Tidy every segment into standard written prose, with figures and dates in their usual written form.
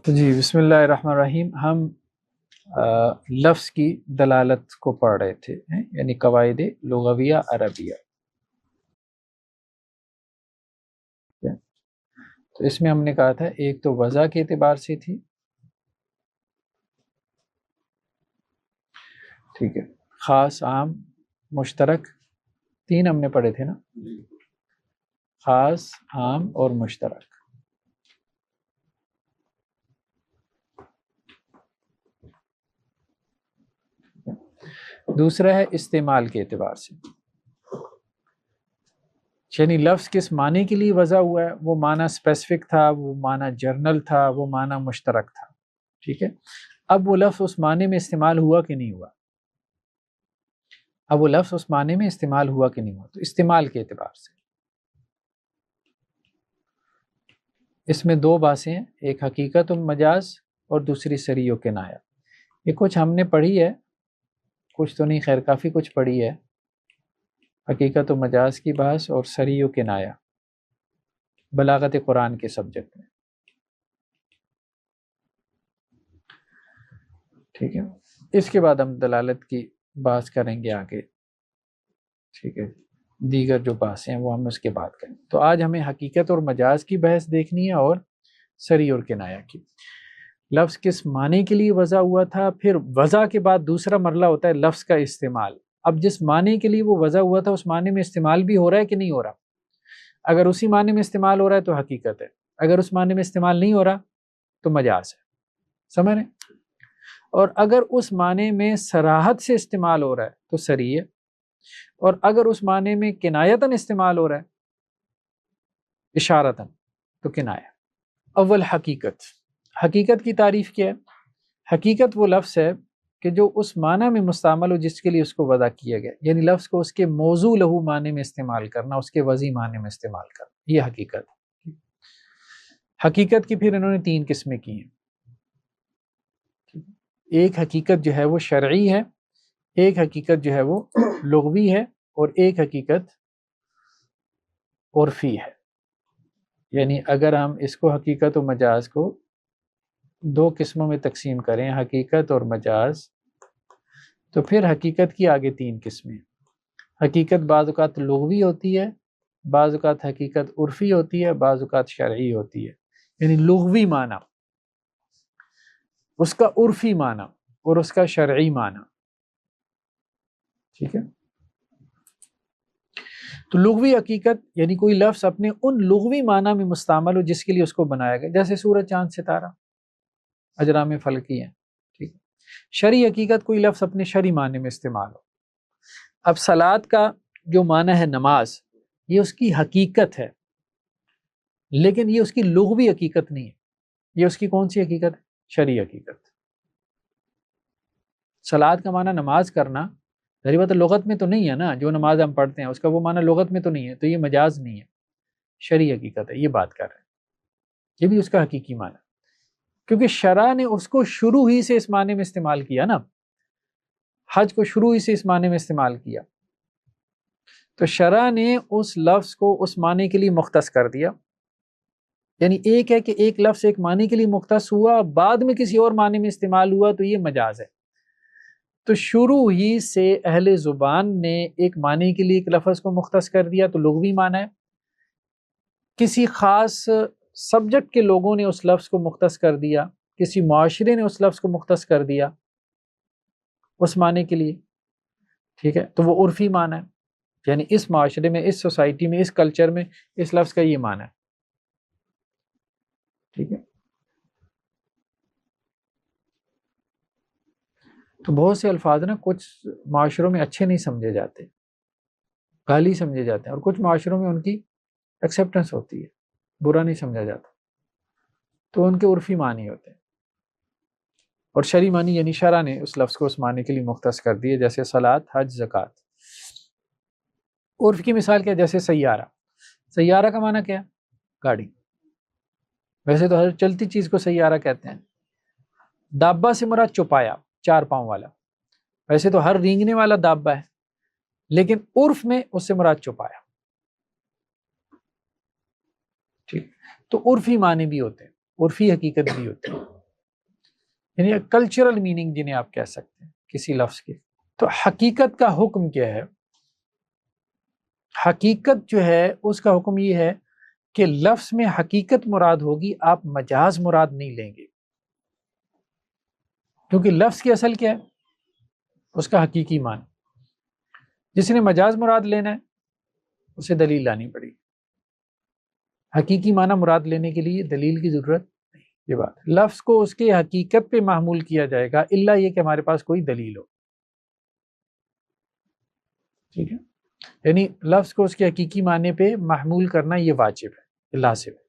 تو جی بسم اللہ الرحمن الرحیم. ہم لفظ کی دلالت کو پڑھ رہے تھے، یعنی قواعد لغویہ عربیہ. تو اس میں ہم نے کہا تھا ایک تو وضع کے اعتبار سے تھی، ٹھیک ہے، خاص عام مشترک تین ہم نے پڑھے تھے نا، خاص عام اور مشترک. دوسرا ہے استعمال کے اعتبار سے، یعنی لفظ کس معنی کے لیے وضع ہوا ہے، وہ معنی اسپیسیفک تھا، وہ معنی جرنل تھا، وہ معنی مشترک تھا. ٹھیک ہے، اب وہ لفظ اس معنی میں استعمال ہوا کہ نہیں ہوا، اب وہ لفظ اس معنی میں استعمال ہوا کہ نہیں ہوا. تو استعمال کے اعتبار سے اس میں دو باتیں ہیں، ایک حقیقت و مجاز اور دوسری صریح و کنایہ. یہ کچھ ہم نے پڑھی ہے، کچھ تو نہیں، خیر کافی کچھ پڑھی ہے. حقیقت و مجاز کی بحث اور صریح و کنایہ بلاغت قرآن کے سبجیکٹ میں. ٹھیک ہے، اس کے بعد ہم دلالت کی بات کریں گے آگے. ٹھیک ہے، دیگر جو بحثیں ہیں وہ ہم اس کے بعد کریں. تو آج ہمیں حقیقت اور مجاز کی بحث دیکھنی ہے اور صریح اور کنایہ کی. لفظ کس معنی کے لیے وضع ہوا تھا، پھر وضع کے بعد دوسرا مرحلہ ہوتا ہے لفظ کا استعمال. اب جس معنی کے لیے وہ وضع ہوا تھا اس معنی میں استعمال بھی ہو رہا ہے کہ نہیں ہو رہا. اگر اسی معنی میں استعمال ہو رہا ہے تو حقیقت ہے، اگر اس معنی میں استعمال نہیں ہو رہا تو مجاز ہے. سمجھ رہے ہیں؟ اور اگر اس معنی میں صراحت سے استعمال ہو رہا ہے تو صریح ہے، اور اگر اس معنی میں کنایتاً استعمال ہو رہا ہے اشارتاً تو کنایہ. اول حقیقت. حقیقت کی تعریف کیا ہے؟ حقیقت وہ لفظ ہے کہ جو اس معنی میں مستعمل ہو جس کے لیے اس کو وضع کیا گیا، یعنی لفظ کو اس کے موضوع لہو معنی میں استعمال کرنا، اس کے وضعی معنی میں استعمال کرنا، یہ حقیقت. حقیقت کی پھر انہوں نے تین قسمیں کی ہیں. ایک حقیقت جو ہے وہ شرعی ہے، ایک حقیقت جو ہے وہ لغوی ہے، اور ایک حقیقت عرفی ہے. یعنی اگر ہم اس کو حقیقت و مجاز کو دو قسموں میں تقسیم کریں، حقیقت اور مجاز، تو پھر حقیقت کی آگے تین قسمیں. حقیقت بعض اوقات لغوی ہوتی ہے، بعض اوقات حقیقت عرفی ہوتی ہے، بعض اوقات شرعی ہوتی ہے. یعنی لغوی معنی، اس کا عرفی معنی اور اس کا شرعی معنی. ٹھیک ہے، تو لغوی حقیقت یعنی کوئی لفظ اپنے ان لغوی معنی میں مستعمل ہو جس کے لیے اس کو بنایا گیا، جیسے سورج، چاند، ستارہ، اجرام فلکی ہیں. ٹھیک ہے. شرعی حقیقت کوئی لفظ اپنے شرعی معنی میں استعمال ہو. اب صلاۃ کا جو معنی ہے نماز، یہ اس کی حقیقت ہے، لیکن یہ اس کی لغوی حقیقت نہیں ہے. یہ اس کی کون سی حقیقت ہے؟ شرعی حقیقت. صلاۃ کا معنی نماز کرنا، ظاہر بات ہے لغت میں تو نہیں ہے نا، جو نماز ہم پڑھتے ہیں اس کا وہ معنی لغت میں تو نہیں ہے، تو یہ مجاز نہیں ہے، شرعی حقیقت ہے. یہ بات کر رہے ہیں، یہ بھی اس کا حقیقی معنی، کیونکہ شرع نے اس کو شروع ہی سے اس معنی میں استعمال کیا نا، حج کو شروع ہی سے اس معنی میں استعمال کیا، تو شرع نے اس لفظ کو اس معنی کے لیے مختص کر دیا. یعنی ایک ہے کہ ایک لفظ ایک معنی کے لیے مختص ہوا، بعد میں کسی اور معنی میں استعمال ہوا، تو یہ مجاز ہے. تو شروع ہی سے اہل زبان نے ایک معنی کے لیے ایک لفظ کو مختص کر دیا تو لغوی معنی ہے. کسی خاص سبجیکٹ کے لوگوں نے اس لفظ کو مختص کر دیا، کسی معاشرے نے اس لفظ کو مختص کر دیا اس معنی کے لیے، ٹھیک ہے، تو وہ عرفی معنی ہے. یعنی اس معاشرے میں، اس سوسائٹی میں، اس کلچر میں اس لفظ کا یہ معنی ہے. ٹھیک ہے، تو بہت سے الفاظ نا کچھ معاشروں میں اچھے نہیں سمجھے جاتے، گالی سمجھے جاتے ہیں، اور کچھ معاشروں میں ان کی ایکسیپٹنس ہوتی ہے، برا نہیں سمجھا جاتا، تو ان کے عرفی معنی ہوتے ہیں. اور شرعی معنی یعنی شرع نے اس لفظ کو اس معنی کے لیے مختص کر دیے، جیسے صلاۃ، حج، زکوٰۃ. عرف کی مثال کیا؟ جیسے سیارہ. سیارہ کا معنی کیا ہے؟ گاڑی. ویسے تو ہر چلتی چیز کو سیارہ کہتے ہیں. دابہ سے مراد چوپایا، چار پاؤں والا. ویسے تو ہر رینگنے والا دابہ ہے، لیکن عرف میں اس سے مراد چوپایا. ٹھیک، تو عرفی معنی بھی ہوتے ہیں، عرفی حقیقت بھی ہوتی ہے. یعنی کلچرل میننگ جنہیں آپ کہہ سکتے ہیں کسی لفظ کے. تو حقیقت کا حکم کیا ہے؟ حقیقت جو ہے اس کا حکم یہ ہے کہ لفظ میں حقیقت مراد ہوگی، آپ مجاز مراد نہیں لیں گے، کیونکہ لفظ کی اصل کیا ہے؟ اس کا حقیقی معنی. جس نے مجاز مراد لینا ہے اسے دلیل لانی پڑے گی. حقیقی معنی مراد لینے کے لیے دلیل کی ضرورت نہیں. یہ بات، لفظ کو اس کے حقیقت پہ محمول کیا جائے گا الا یہ کہ ہمارے پاس کوئی دلیل ہو. ٹھیک ہے، یعنی لفظ کو اس کے حقیقی معنی پہ محمول کرنا یہ واجب ہے، لازم ہے،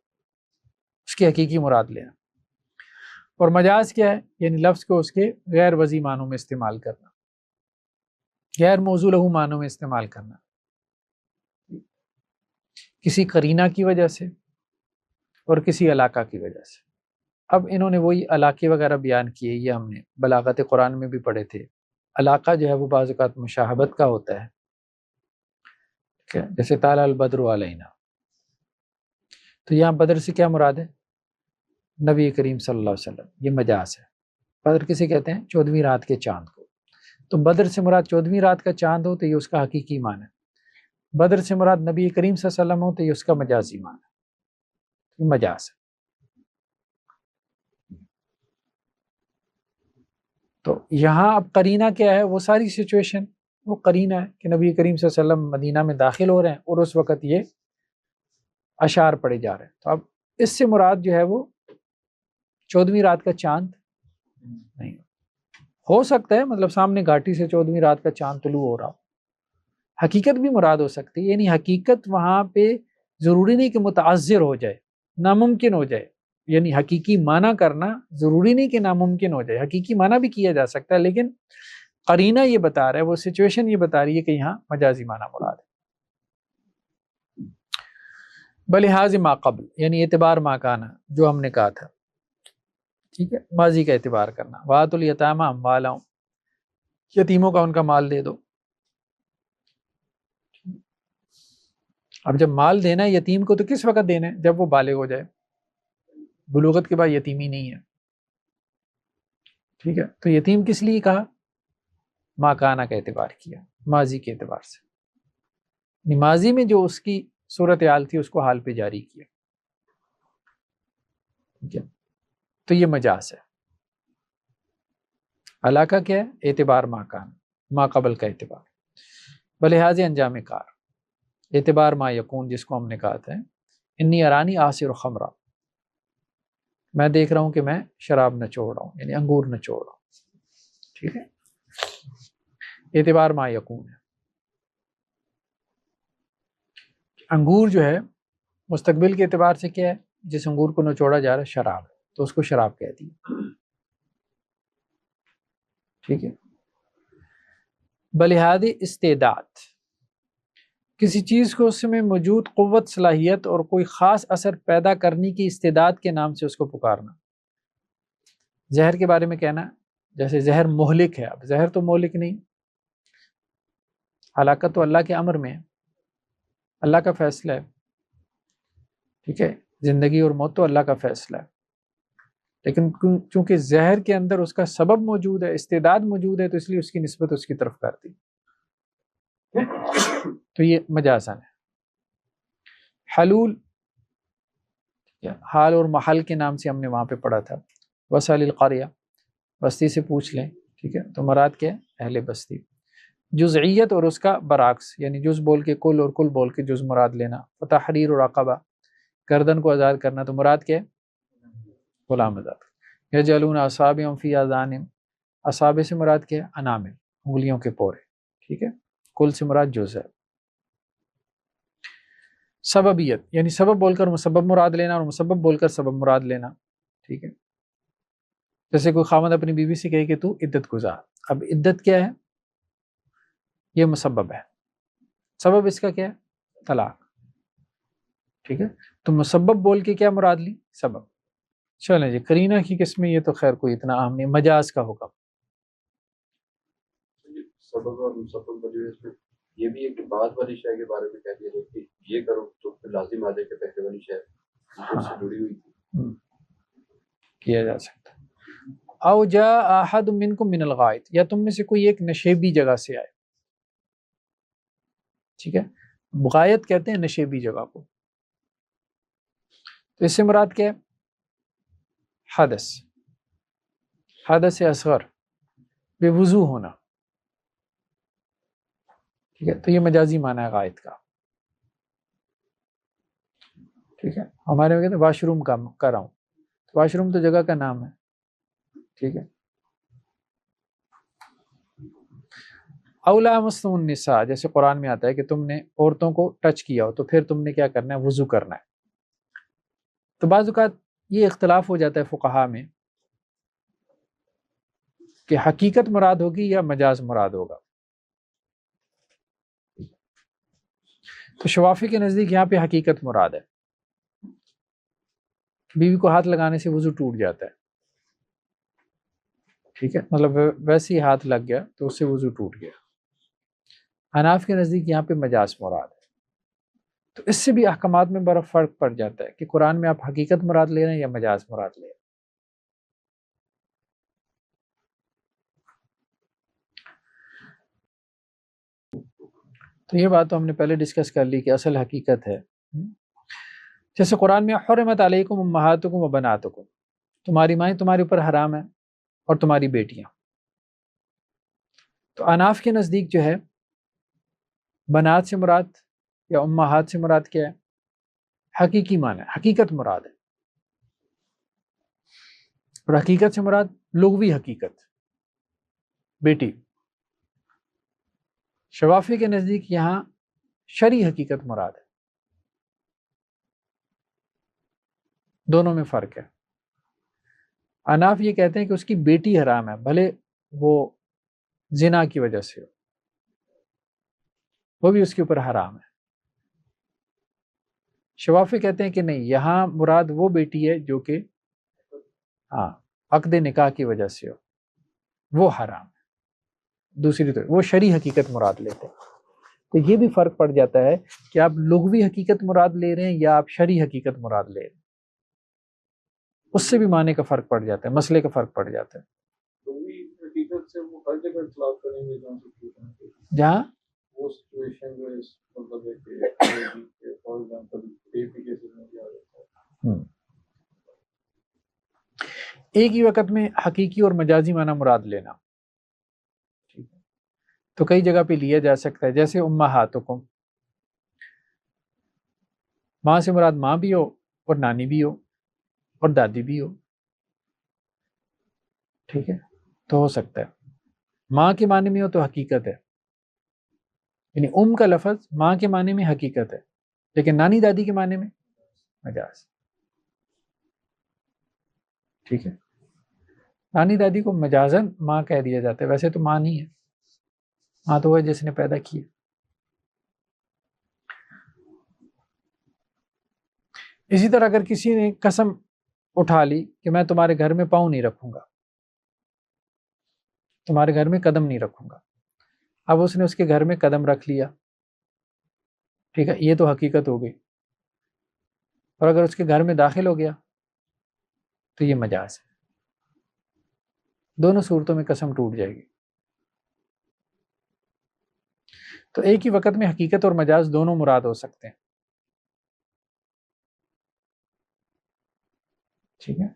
اس کی حقیقی مراد لینا. اور مجاز کیا ہے؟ یعنی لفظ کو اس کے غیر وضعی معنوں میں استعمال کرنا، غیر موضوع لہو معنوں میں استعمال کرنا، کسی قرینہ کی وجہ سے اور کسی علاقہ کی وجہ سے. اب انہوں نے وہی علاقے وغیرہ بیان کیے، یہ ہم نے بلاغت قرآن میں بھی پڑھے تھے. علاقہ جو ہے وہ بعض اوقات مشاہبت کا ہوتا ہے، جیسے طالع البدر علینا، تو یہاں بدر سے کیا مراد ہے؟ نبی کریم صلی اللہ علیہ وسلم. یہ مجاز ہے. بدر کسے کہتے ہیں؟ 14ویں رات کے چاند کو. تو بدر سے مراد 14ویں رات کا چاند ہو تو یہ اس کا حقیقی معنی ہے. بدر سے مراد نبی کریم صلی اللہ علیہ وسلم ہو تو یہ اس کا مجازی معنی ہے. یہ مجاز ہے. تو یہاں اب قرینہ کیا ہے؟ وہ ساری سچویشن وہ قرینہ ہے کہ نبی کریم صلی اللہ علیہ وسلم مدینہ میں داخل ہو رہے ہیں اور اس وقت یہ اشعار پڑے جا رہے ہیں. تو اب اس سے مراد جو ہے وہ 14ویں رات کا چاند نہیں ہو سکتا ہے، مطلب سامنے گھاٹی سے 14ویں رات کا چاند طلوع ہو رہا ہو. حقیقت بھی مراد ہو سکتی ہے، یعنی حقیقت وہاں پہ ضروری نہیں کہ متعذر ہو جائے، ناممکن ہو جائے. یعنی حقیقی معنی کرنا ضروری نہیں کہ ناممکن ہو جائے، حقیقی معنی بھی کیا جا سکتا ہے، لیکن قرینہ یہ بتا رہا ہے، وہ سچویشن یہ بتا رہی ہے کہ یہاں مجازی معنی مراد ہے. بلحاظ ما قبل، یعنی اعتبار ما کانا، جو ہم نے کہا تھا. ٹھیک ہے، ماضی کا اعتبار کرنا. وآت الیتامی اموالہم، یتیموں کا ان کا مال دے دو. اب جب مال دینا ہے یتیم کو تو کس وقت دینا ہے؟ جب وہ بالغ ہو جائے. بلوغت کے بعد یتیمی نہیں ہے. ٹھیک ہے، تو یتیم کس لیے کہا؟ ما کانا کا اعتبار کیا، ماضی کے اعتبار سے. ماضی میں جو اس کی صورتحال تھی اس کو حال پہ جاری کیا. ٹھیک ہے، تو یہ مجاز ہے. علاقہ کیا ہے؟ اعتبار ما کان، ما قبل کا اعتبار. بلحاظ انجام کار، اعتبار ما یکون، جس کو ہم نے کہا تھا انی ارانی آصر خمرہ، میں دیکھ رہا ہوں کہ میں شراب نچوڑ رہا ہوں، یعنی انگور نچوڑ رہا ہوں. ٹھیک ہے، اعتبار ما یکون ہے. انگور جو ہے مستقبل کے اعتبار سے کیا ہے؟ جس انگور کو نچوڑا جا رہا ہے شراب ہے، تو اس کو شراب کہتی ہے. ٹھیک ہے، بلحاظ استعداد، کسی چیز کو اس میں موجود قوت، صلاحیت اور کوئی خاص اثر پیدا کرنے کی استعداد کے نام سے اس کو پکارنا. زہر کے بارے میں کہنا جیسے زہر مہلک ہے، اب زہر تو مہلک نہیں، ہلاکت تو اللہ کے امر میں ہے، اللہ کا فیصلہ ہے. ٹھیک ہے، زندگی اور موت تو اللہ کا فیصلہ ہے، لیکن چونکہ زہر کے اندر اس کا سبب موجود ہے، استعداد موجود ہے، تو اس لیے اس کی نسبت اس کی طرف کرتی. تو یہ مجازن ہے. حلول، حال اور محل کے نام سے ہم نے وہاں پہ پڑھا تھا. وسائل القاریہ، بستی سے پوچھ لیں. ٹھیک ہے، تو مراد کیا ہے؟ اہل بستی. جزعیت اور اس کا برعکس، یعنی جز بول کے کل اور کل بول کے جز مراد لینا. تحریر اور رقبہ، گردن کو آزاد کرنا، تو مراد کیا ہے؟ غلام آزاد. یجعلون اصابعهم فی اذانہم، اصابع سے مراد کیا ہے؟ انامل، انگلیوں کے پورے. ٹھیک ہے، کل سے مراد جز ہے. سببیت، یعنی سبب بول کر مسبب مراد لینا اور مسبب بول کر سبب مراد لینا. ٹھیک ہے، جیسے کوئی خاوند اپنی بیوی سے کہے کہ تو عدت گزار. اب عدت کیا ہے؟ یہ مسبب ہے. سبب اس کا کیا ہے؟ طلاق. ٹھیک ہے، تو مسبب بول کے کیا مراد لی؟ سبب. چلیں جی، قرینہ کی قسم میں یہ تو خیر کوئی اتنا اہم نہیں. مجاز کا حکم، سبب اور مسبب وجہ سے یہ بھی ایک بعد والی شے کے بارے میں کہہ دیا کہ یہ کرو تو پھر لازم آ جائے کہ پہلے والی شے اس سے جڑی ہوئی تھی. کیا جا سکتا. او جاء احد منکم من الغائط، یا تم میں سے کوئی ایک نشیبی جگہ سے آئے. ٹھیک ہے، غائط کہتے ہیں نشیبی جگہ کو. تو اس سے مراد کیا ہے؟ حدث، حدث اصغر، بے وضو ہونا. ٹھیک ہے، تو یہ مجازی معنی ہے غائط کا. ٹھیک ہے، ہمارے میں کہتے ہیں واش روم کر رہا ہوں، واش روم تو جگہ کا نام ہے. ٹھیک ہے. اولا مسلم النساء، جیسے قرآن میں آتا ہے کہ تم نے عورتوں کو ٹچ کیا ہو تو پھر تم نے کیا کرنا ہے؟ وضو کرنا ہے. تو بعض اوقات یہ اختلاف ہو جاتا ہے فقہا میں کہ حقیقت مراد ہوگی یا مجاز مراد ہوگا. تو شوافی کے نزدیک یہاں پہ حقیقت مراد ہے. بیوی کو ہاتھ لگانے سے وضو ٹوٹ جاتا ہے. ٹھیک ہے، مطلب ویسے ہی ہاتھ لگ گیا تو اس سے وضو ٹوٹ گیا. حناف کے نزدیک یہاں پہ مجاز مراد ہے. تو اس سے بھی احکامات میں بڑا فرق پڑ جاتا ہے کہ قرآن میں آپ حقیقت مراد لے رہے ہیں یا مجاز مراد لے رہے ہیں. تو یہ بات تو ہم نے پہلے ڈسکس کر لی کہ اصل حقیقت ہے. جیسے قرآن میں حرمت علیکم امہاتکم و بناتکم، تمہاری مائیں تمہارے اوپر حرام ہے اور تمہاری بیٹیاں. تو اناف کے نزدیک جو ہے بنات سے مراد یا امہات سے مراد کیا ہے؟ حقیقی معنی، حقیقت مراد ہے. اور حقیقت سے مراد لغوی حقیقت، بیٹی. شوافی کے نزدیک یہاں شرعی حقیقت مراد ہے. دونوں میں فرق ہے. اناف یہ کہتے ہیں کہ اس کی بیٹی حرام ہے، بھلے وہ زنا کی وجہ سے ہو، وہ بھی اس کے اوپر حرام ہے. شوافی کہتے ہیں کہ نہیں، یہاں مراد وہ بیٹی ہے جو کہ عقد نکاح کی وجہ سے ہو، وہ حرام ہے. دوسری طرف وہ شرعی حقیقت مراد لیتے ہیں. تو یہ بھی فرق پڑ جاتا ہے کہ آپ لغوی حقیقت مراد لے رہے ہیں یا آپ شرعی حقیقت مراد لے رہے ہیں. اس سے بھی معنی کا فرق پڑ جاتا ہے، مسئلے کا فرق پڑ جاتا ہے. حقیقت سے وہ ہر جگہ اختلاف کریں گے جہاں وہ سچویشن جو ہے مطلب ہے کہ فار ایگزامپل ایک ہی وقت میں حقیقی اور مجازی معنی مراد لینا تو کئی جگہ پہ لیا جا سکتا ہے. جیسے امہاتکم، ماں سے مراد ماں بھی ہو اور نانی بھی ہو اور دادی بھی ہو. ٹھیک ہے، تو ہو سکتا ہے. ماں کے معنی میں ہو تو حقیقت ہے، یعنی کا لفظ ماں کے معنی میں حقیقت ہے، لیکن نانی دادی کے معنی میں مجاز. ٹھیک ہے، نانی دادی کو مجازن ماں کہہ دیا جاتا ہے، ویسے تو ماں نہیں ہے. ماں تو وہ ہے جس نے پیدا کی. اسی طرح اگر کسی نے قسم اٹھا لی کہ میں تمہارے گھر میں پاؤں نہیں رکھوں گا، تمہارے گھر میں قدم نہیں رکھوں گا، اب اس نے اس کے گھر میں قدم رکھ لیا. ٹھیک ہے، یہ تو حقیقت ہو گئی. اور اگر اس کے گھر میں داخل ہو گیا تو یہ مجاز ہے. دونوں صورتوں میں قسم ٹوٹ جائے گی. تو ایک ہی وقت میں حقیقت اور مجاز دونوں مراد ہو سکتے ہیں. ٹھیک ہے،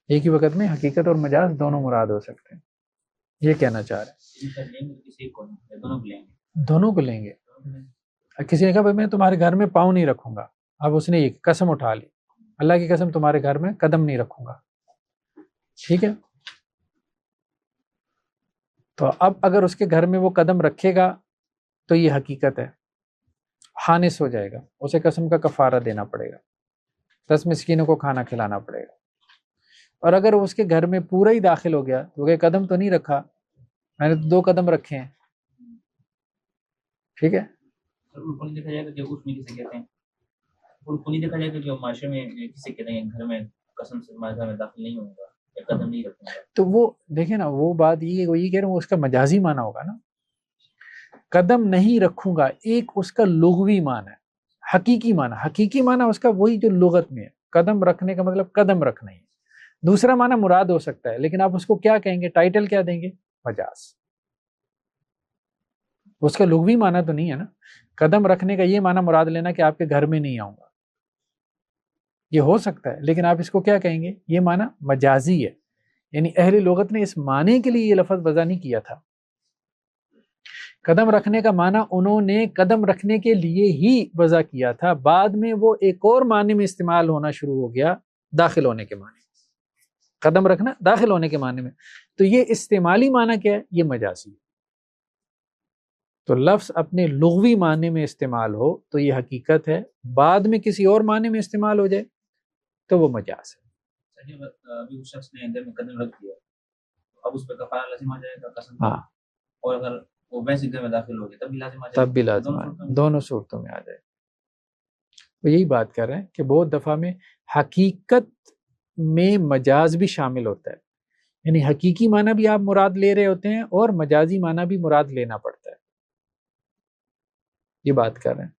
ایک ہی وقت میں حقیقت اور مجاز دونوں مراد ہو سکتے ہیں. یہ کہنا چاہ رہے ہیں دونوں کو لیں گے. کسی نے کہا بھائی میں تمہارے گھر میں پاؤں نہیں رکھوں گا، اب اس نے یہ قسم اٹھا لی، اللہ کی قسم تمہارے گھر میں قدم نہیں رکھوں گا. ٹھیک ہے، تو اب اگر اس کے گھر میں وہ قدم رکھے گا تو یہ حقیقت ہے، خانس ہو جائے گا، اسے قسم کا کفارہ دینا پڑے گا، 10 مسکینوں کو کھانا کھلانا پڑے گا. اور اگر اس کے گھر میں پورا ہی داخل ہو گیا تو کہ قدم تو نہیں رکھا، میں نے تو 2 قدم رکھے ہیں. ٹھیک ہے، دیکھا جائے گا کہ اس میں کسے کہتے ہیں، نہیں دیکھا جائے گا کہ معاشرے میں کسے کہتے ہیں گھر میں قسم سے ہمارے گھر میں داخل نہیں ہوگا یا قدم نہیں رکھوں گا. تو وہ دیکھیں نا، وہ بات یہ کہہ رہا ہوں، اس کا مجازی معنی ہوگا نا. قدم نہیں رکھوں گا ایک اس کا لغوی معنی ہے. حقیقی معنی، حقیقی معنی اس کا وہی جو لغت میں ہے. قدم رکھنے کا مطلب قدم رکھنا ہی ہے، دوسرا معنی مراد ہو سکتا ہے لیکن آپ اس کو کیا کہیں گے، ٹائٹل کیا دیں گے؟ مجاز. اس کا لغوی معنی تو نہیں ہے نا. قدم رکھنے کا یہ معنی مراد لینا کہ آپ کے گھر میں نہیں آؤں گا، یہ ہو سکتا ہے لیکن آپ اس کو کیا کہیں گے؟ یہ معنی مجازی ہے. یعنی اہل لغت نے اس معنی کے لیے یہ لفظ وضع نہیں کیا تھا. قدم رکھنے کا معنی انہوں نے قدم رکھنے کے لیے ہی وضع کیا تھا، بعد میں وہ ایک اور معنی میں استعمال ہونا شروع ہو گیا، داخل ہونے کے معنی. قدم رکھنا داخل ہونے کے معنی میں، تو یہ استعمالی معنی کیا ہے؟ یہ مجازی. تو لفظ اپنے لغوی معنی میں استعمال ہو تو یہ حقیقت ہے، بعد میں کسی اور معنی میں استعمال ہو جائے تو وہ مجاز ہے. ابھی اس شخص نے گھر میں قدم رکھ دیا، اب اس پہ کفارہ لازم آ جائے گا قسم. ہاں، اور اگر وہ ویسے گھر میں داخل ہو گیا تب بھی لازم آ جائے گا. تب بھی لازم آئے، دونوں صورتوں میں آ جائے. وہ یہی بات کر رہے ہیں کہ بہت دفعہ میں حقیقت میں مجاز بھی شامل ہوتا ہے، یعنی حقیقی معنی بھی آپ مراد لے رہے ہوتے ہیں اور مجازی معنی بھی مراد لینا پڑتا ہے. یہ بات کر رہے ہیں.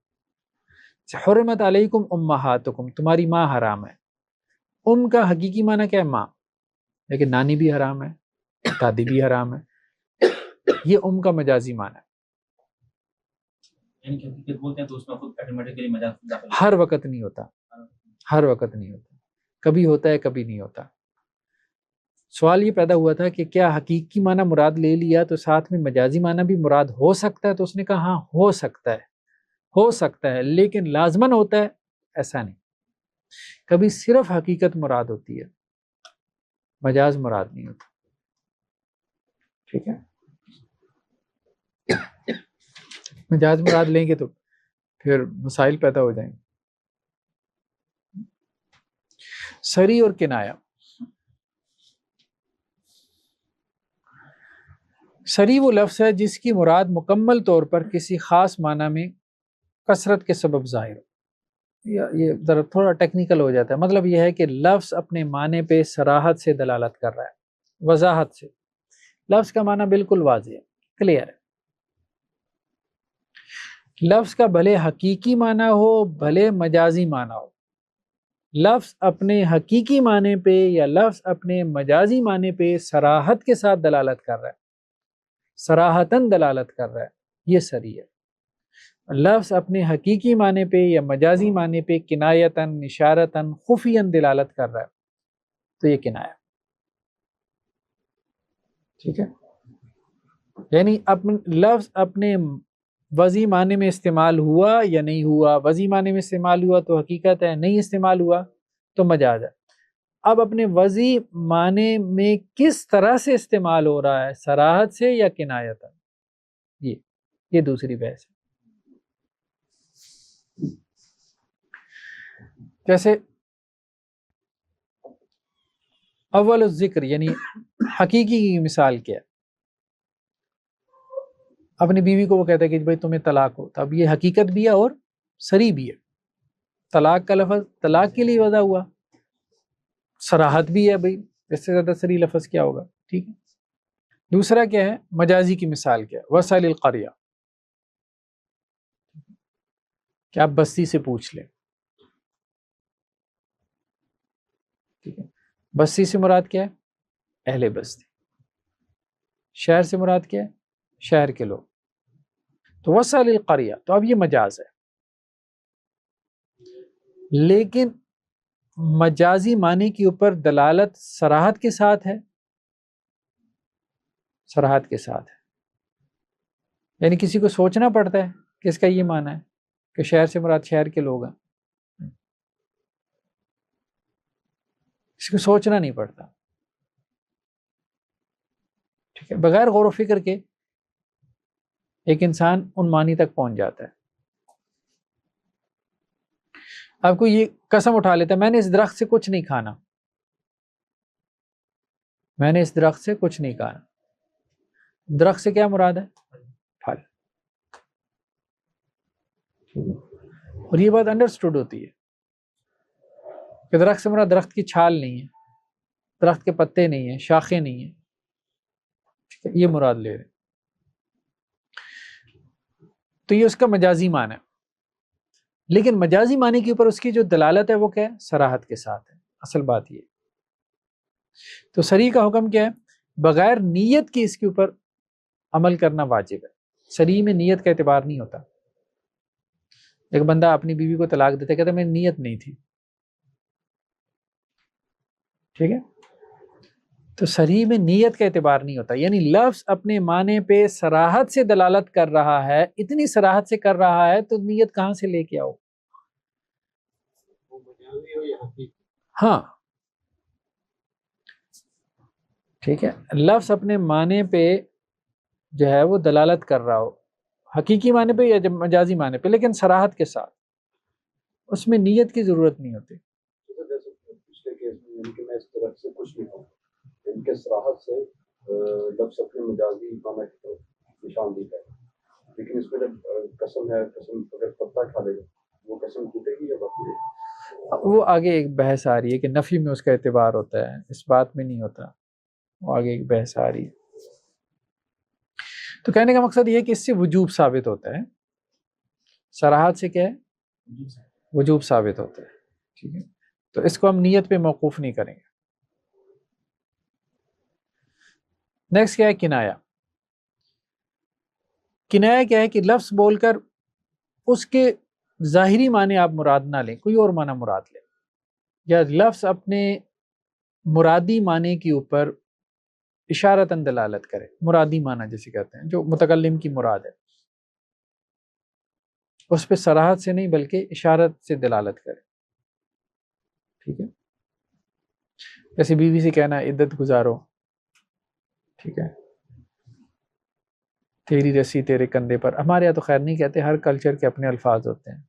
حرمت علیکم امہاتکم، تمہاری ماں حرام ہے. ام کا حقیقی معنی کیا ہے؟ ماں، لیکن نانی بھی حرام ہے، دادی بھی حرام ہے. یہ ام کا مجازی معنی ہے. یعنی کہ حقیقت بولتے ہیں تو اس میں خود آٹومیٹکلی مجاز داخل ہر وقت نہیں ہوتا، ہر وقت نہیں ہوتا، کبھی ہوتا ہے کبھی نہیں ہوتا. سوال یہ پیدا ہوا تھا کہ کیا حقیقی معنی مراد لے لیا تو ساتھ میں مجازی معنی بھی مراد ہو سکتا ہے؟ تو اس نے کہا ہاں ہو سکتا ہے، ہو سکتا ہے لیکن لازماً ہوتا ہے ایسا نہیں. کبھی صرف حقیقت مراد ہوتی ہے، مجاز مراد نہیں ہوتا. ٹھیک ہے، مجاز مراد لیں گے تو پھر مسائل پیدا ہو جائیں گے. سری اور کنایا. سری وہ لفظ ہے جس کی مراد مکمل طور پر کسی خاص معنی میں کثرت کے سبب ظاہر ہو. یہ ذرا تھوڑا ٹیکنیکل ہو جاتا ہے. مطلب یہ ہے کہ لفظ اپنے معنی پہ صراحت سے دلالت کر رہا ہے، وضاحت سے. لفظ کا معنی بالکل واضح ہے، کلیئر ہے. لفظ کا بھلے حقیقی معنی ہو بھلے مجازی معنی ہو، لفظ اپنے حقیقی معنی پہ یا لفظ اپنے مجازی معنی پہ صراحت کے ساتھ دلالت کر رہا ہے، صراحتاً دلالت کر رہا ہے، یہ سری ہے. لفظ اپنے حقیقی معنی پہ یا مجازی معنی پہ کنایتاً، اشارتاً، خفیاً دلالت کر رہا ہے تو یہ کنایا. ٹھیک ہے، یعنی لفظ اپنے وضعی معنی میں استعمال ہوا یا نہیں ہوا. وضعی معنی میں استعمال ہوا تو حقیقت ہے، نہیں استعمال ہوا تو مجاز ہے. اب اپنے وضعی معنی میں کس طرح سے استعمال ہو رہا ہے، صراحت سے یا کنایتاً، یہ دوسری بحث ہے. جیسے اول الذکر یعنی حقیقی کی مثال کیا ہے؟ اپنی بیوی کو وہ کہتا ہے کہ بھائی تمہیں طلاق ہو، تو اب یہ حقیقت بھی ہے اور سری بھی ہے. طلاق کا لفظ طلاق کے لیے وضع ہوا، صراحت بھی ہے، بھائی اس سے زیادہ سری لفظ کیا ہوگا. ٹھیک ہے. دوسرا کیا ہے؟ مجازی کی مثال کیا ہے؟ وسائل القریہ، کہ آپ بستی سے پوچھ لیں. ٹھیک ہے، بستی سے مراد کیا ہے؟ اہل بستی. شہر سے مراد کیا ہے؟ شہر کے لوگ. تو وسائل القریہ، تو اب یہ مجاز ہے لیکن مجازی معنی کے اوپر دلالت صراحت کے ساتھ ہے، صراحت کے ساتھ ہے. یعنی کسی کو سوچنا پڑتا ہے کہ اس کا یہ معنی ہے کہ شہر سے مراد شہر کے لوگ ہیں، کسی کو سوچنا نہیں پڑتا. ٹھیک ہے، بغیر غور و فکر کے ایک انسان ان معنی تک پہنچ جاتا ہے. آپ کو یہ قسم اٹھا لیتا ہے میں نے اس درخت سے کچھ نہیں کھانا، میں نے اس درخت سے کچھ نہیں کھانا. درخت سے کیا مراد ہے؟ پھل. اور یہ بات انڈرسٹوڈ ہوتی ہے کہ درخت سے مراد درخت کی چھال نہیں ہے، درخت کے پتے نہیں ہیں، شاخیں نہیں ہیں. یہ مراد لے رہے. تو یہ اس کا مجازی معنی ہے. لیکن مجازی معنی کے اوپر اس کی جو دلالت ہے وہ کیا ہے؟ صراحت کے ساتھ ہے. اصل بات یہ تو صریح کا حکم کیا ہے؟ بغیر نیت کی اس کے اوپر عمل کرنا واجب ہے. صریح میں نیت کا اعتبار نہیں ہوتا. ایک بندہ اپنی بیوی کو طلاق دیتا ہے، کہتا ہے میری نیت نہیں تھی. ٹھیک ہے، تو صریح میں نیت کا اعتبار نہیں ہوتا. یعنی لفظ اپنے معنی پہ صراحت سے دلالت کر رہا ہے، اتنی صراحت سے کر رہا ہے تو نیت کہاں سے لے کے آؤ؟ ہاں ٹھیک ہے، لفظ اپنے معنی پہ جو ہے وہ دلالت کر رہا ہو، حقیقی معنی پہ یا مجازی معنی پہ، لیکن صراحت کے ساتھ، اس میں نیت کی ضرورت نہیں ہوتی. پچھلے کیس میں یعنی کہ میں اس طرح سے کچھ نہیں کہوں، ان کے صراحت سے لفظ اپنے مجازی معنی کی طرف نشاندہی ہے، لیکن اس میں جب قسم ہے، قسم اگر پتہ کھا لے گا وہ قسم ٹوٹے گی یا باقی رہے گی؟ وہ آگے ایک بحث آ رہی ہے کہ نفی میں اس کا اعتبار ہوتا ہے، اس بات میں نہیں ہوتا. وہ آگے ایک بحث آ رہی ہے. تو کہنے کا مقصد یہ ہے کہ اس سے وجوب ثابت ہوتا ہے. صراحت سے کیا ہے؟ وجوب ثابت ہوتا ہے. ٹھیک ہے، تو اس کو ہم نیت پہ موقوف نہیں کریں گے. نیکسٹ کیا ہے؟ کنایا. کنایا کیا ہے کہ لفظ بول کر اس کے ظاہری معنی آپ مراد نہ لیں، کوئی اور معنی مراد لیں، یا لفظ اپنے مرادی معنی کے اوپر اشارتاً دلالت کرے. مرادی معنی جسے کہتے ہیں، جو متکلم کی مراد ہے، اس پہ صراحت سے نہیں بلکہ اشارت سے دلالت کرے. ٹھیک ہے، جیسے بیوی سے کہنا عدت گزارو، ٹھیک ہے، تیری رسی تیرے کندھے پر. ہمارے یہاں تو خیر نہیں کہتے، ہر کلچر کے اپنے الفاظ ہوتے ہیں.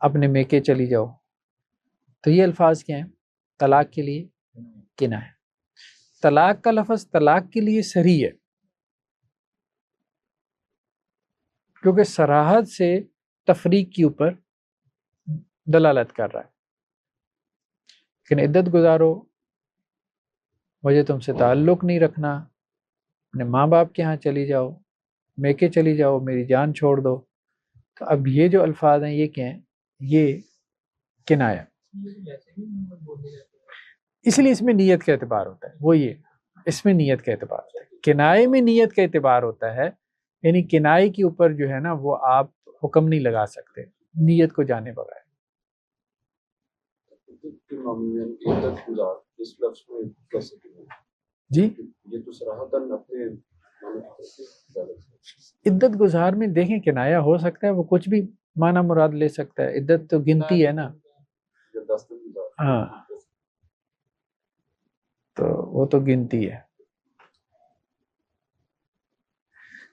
اپنے میکے چلی جاؤ، تو یہ الفاظ کیا ہیں؟ طلاق کے لیے کنایہ ہے. طلاق کا لفظ طلاق کے لیے صریح ہے کیونکہ صراحت سے تفریق کے اوپر دلالت کر رہا ہے. لیکن عدت گزارو، مجھے تم سے تعلق نہیں رکھنا، اپنے ماں باپ کے ہاں چلی جاؤ، میکے چلی جاؤ، میری جان چھوڑ دو. تو اب یہ جو الفاظ ہیں یہ کیا ہیں؟ یہ کنایہ. اس لیے اس میں نیت کا اعتبار ہوتا ہے. وہ یہ اس میں نیت کا اعتبار ہوتا ہے. کنائے میں نیت کا اعتبار ہوتا ہے، یعنی کنائے کے اوپر جو ہے نا وہ آپ حکم نہیں لگا سکتے نیت کو جانے بغیر. عدت گزار اس لفظ میں کیسے جی یہ تو صراحتاً اپنے عدت گزار میں دیکھیں کنایہ ہو سکتا ہے، وہ کچھ بھی معنی مراد لے سکتا ہے. عدت تو گنتی ہے نا. ہاں تو وہ تو گنتی ہے.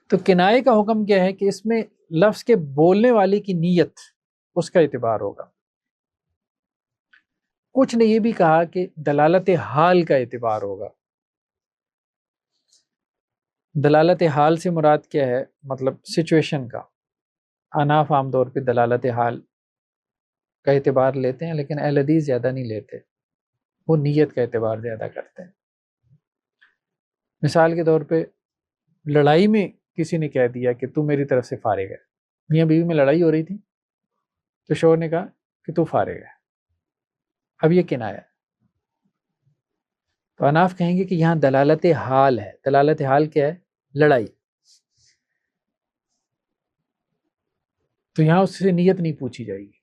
تو کنائے کا حکم کیا ہے کہ اس میں لفظ کے بولنے والے کی نیت، اس کا اعتبار ہوگا. کچھ نے یہ بھی کہا کہ دلالت حال کا اعتبار ہوگا. دلالت حال سے مراد کیا ہے؟ مطلب سچویشن کا. اناف عام طور پہ دلالت حال کا اعتبار لیتے ہیں، لیکن اہل حدیث زیادہ نہیں لیتے، وہ نیت کا اعتبار زیادہ کرتے ہیں. مثال کے طور پہ لڑائی میں کسی نے کہہ دیا کہ تو میری طرف سے فارغ ہے، میاں بیوی میں لڑائی ہو رہی تھی تو شوہر نے کہا کہ تو فارغ ہے. اب یہ کنایہ ہے. تو اناف کہیں گے کہ یہاں دلالت حال ہے. دلالت حال کیا ہے؟ لڑائی. تو یہاں اس سے نیت نہیں پوچھی جائے گی.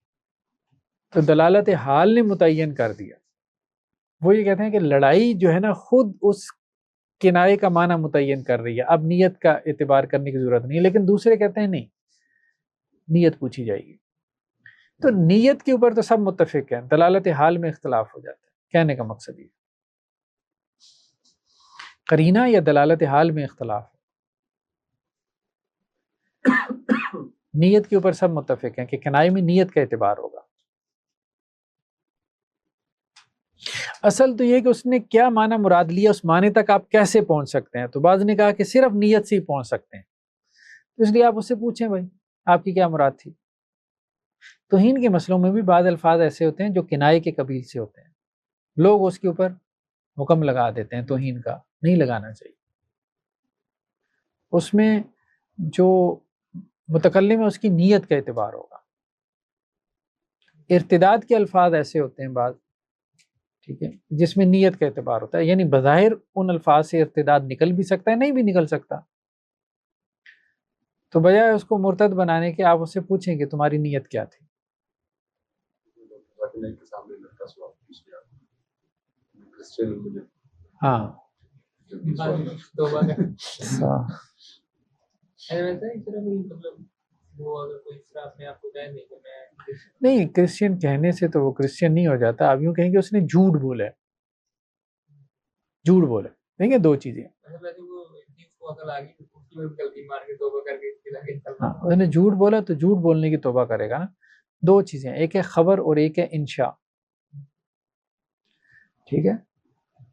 تو دلالت حال نے متعین کر دیا. وہ یہ کہتے ہیں کہ لڑائی جو ہے نا خود اس کنائے کا معنی متعین کر رہی ہے، اب نیت کا اعتبار کرنے کی ضرورت نہیں ہے. لیکن دوسرے کہتے ہیں نہیں، نیت پوچھی جائے گی. تو نیت کے اوپر تو سب متفق ہیں، دلالت حال میں اختلاف ہو جاتا ہے. کہنے کا مقصد یہ قرینہ یا دلالت حال میں اختلاف ہے. نیت کے اوپر سب متفق ہیں کہ کنائے میں نیت کا اعتبار ہوگا. اصل تو یہ کہ اس نے کیا معنی مراد لیا، اس معنی تک آپ کیسے پہنچ سکتے ہیں. تو بعض نے کہا کہ صرف نیت سے ہی پہنچ سکتے ہیں، اس لیے آپ اس سے پوچھیں بھائی آپ کی کیا مراد تھی. توہین کے مسئلوں میں بھی بعض الفاظ ایسے ہوتے ہیں جو کنائے کے قبیل سے ہوتے ہیں، لوگ اس کے اوپر حکم لگا دیتے ہیں. توہین کا نہیں لگانا چاہیے. اس میں جو متکلم ہے اس کی نیت کا اعتبار ہوگا. ارتداد کے الفاظ ایسے ہوتے ہیں بعض، ٹھیک ہے، جس میں نیت کا اعتبار ہوتا ہے، یعنی بظاہر ان الفاظ سے ارتداد نکل بھی سکتا ہے، نہیں بھی نکل سکتا، تو بجائے اس کو مرتد بنانے کے آپ اس سے پوچھیں کہ تمہاری نیت کیا تھی. ذاکر نائک کے سامنے لڑکا سوال پوچھ لیا کرسچن مجھے ہاں توبہ کا ہاں. ایسا اس طرح کوئی مطلب وہ اگر کوئی اس طرح اپنے آپ کو کہہ دے کہ میں نہیں، کرسچین کہنے سے تو وہ کرسچین نہیں ہو جاتا. آپ یوں کہیں کہ اس نے جھوٹ بولا ہے، جھوٹ بولا. دیکھیں دو چیزیں، مطلب ویسے وہ چیز کو عقل آ گئی تو اس کی غلطی مان کے توبہ کر کے اس کے لگے ہاں اس نے جھوٹ بولا تو جھوٹ بولنے کی توبہ کرے گا نا. دو چیزیں، ایک ہے خبر اور ایک ہے انشاء. ٹھیک ہے،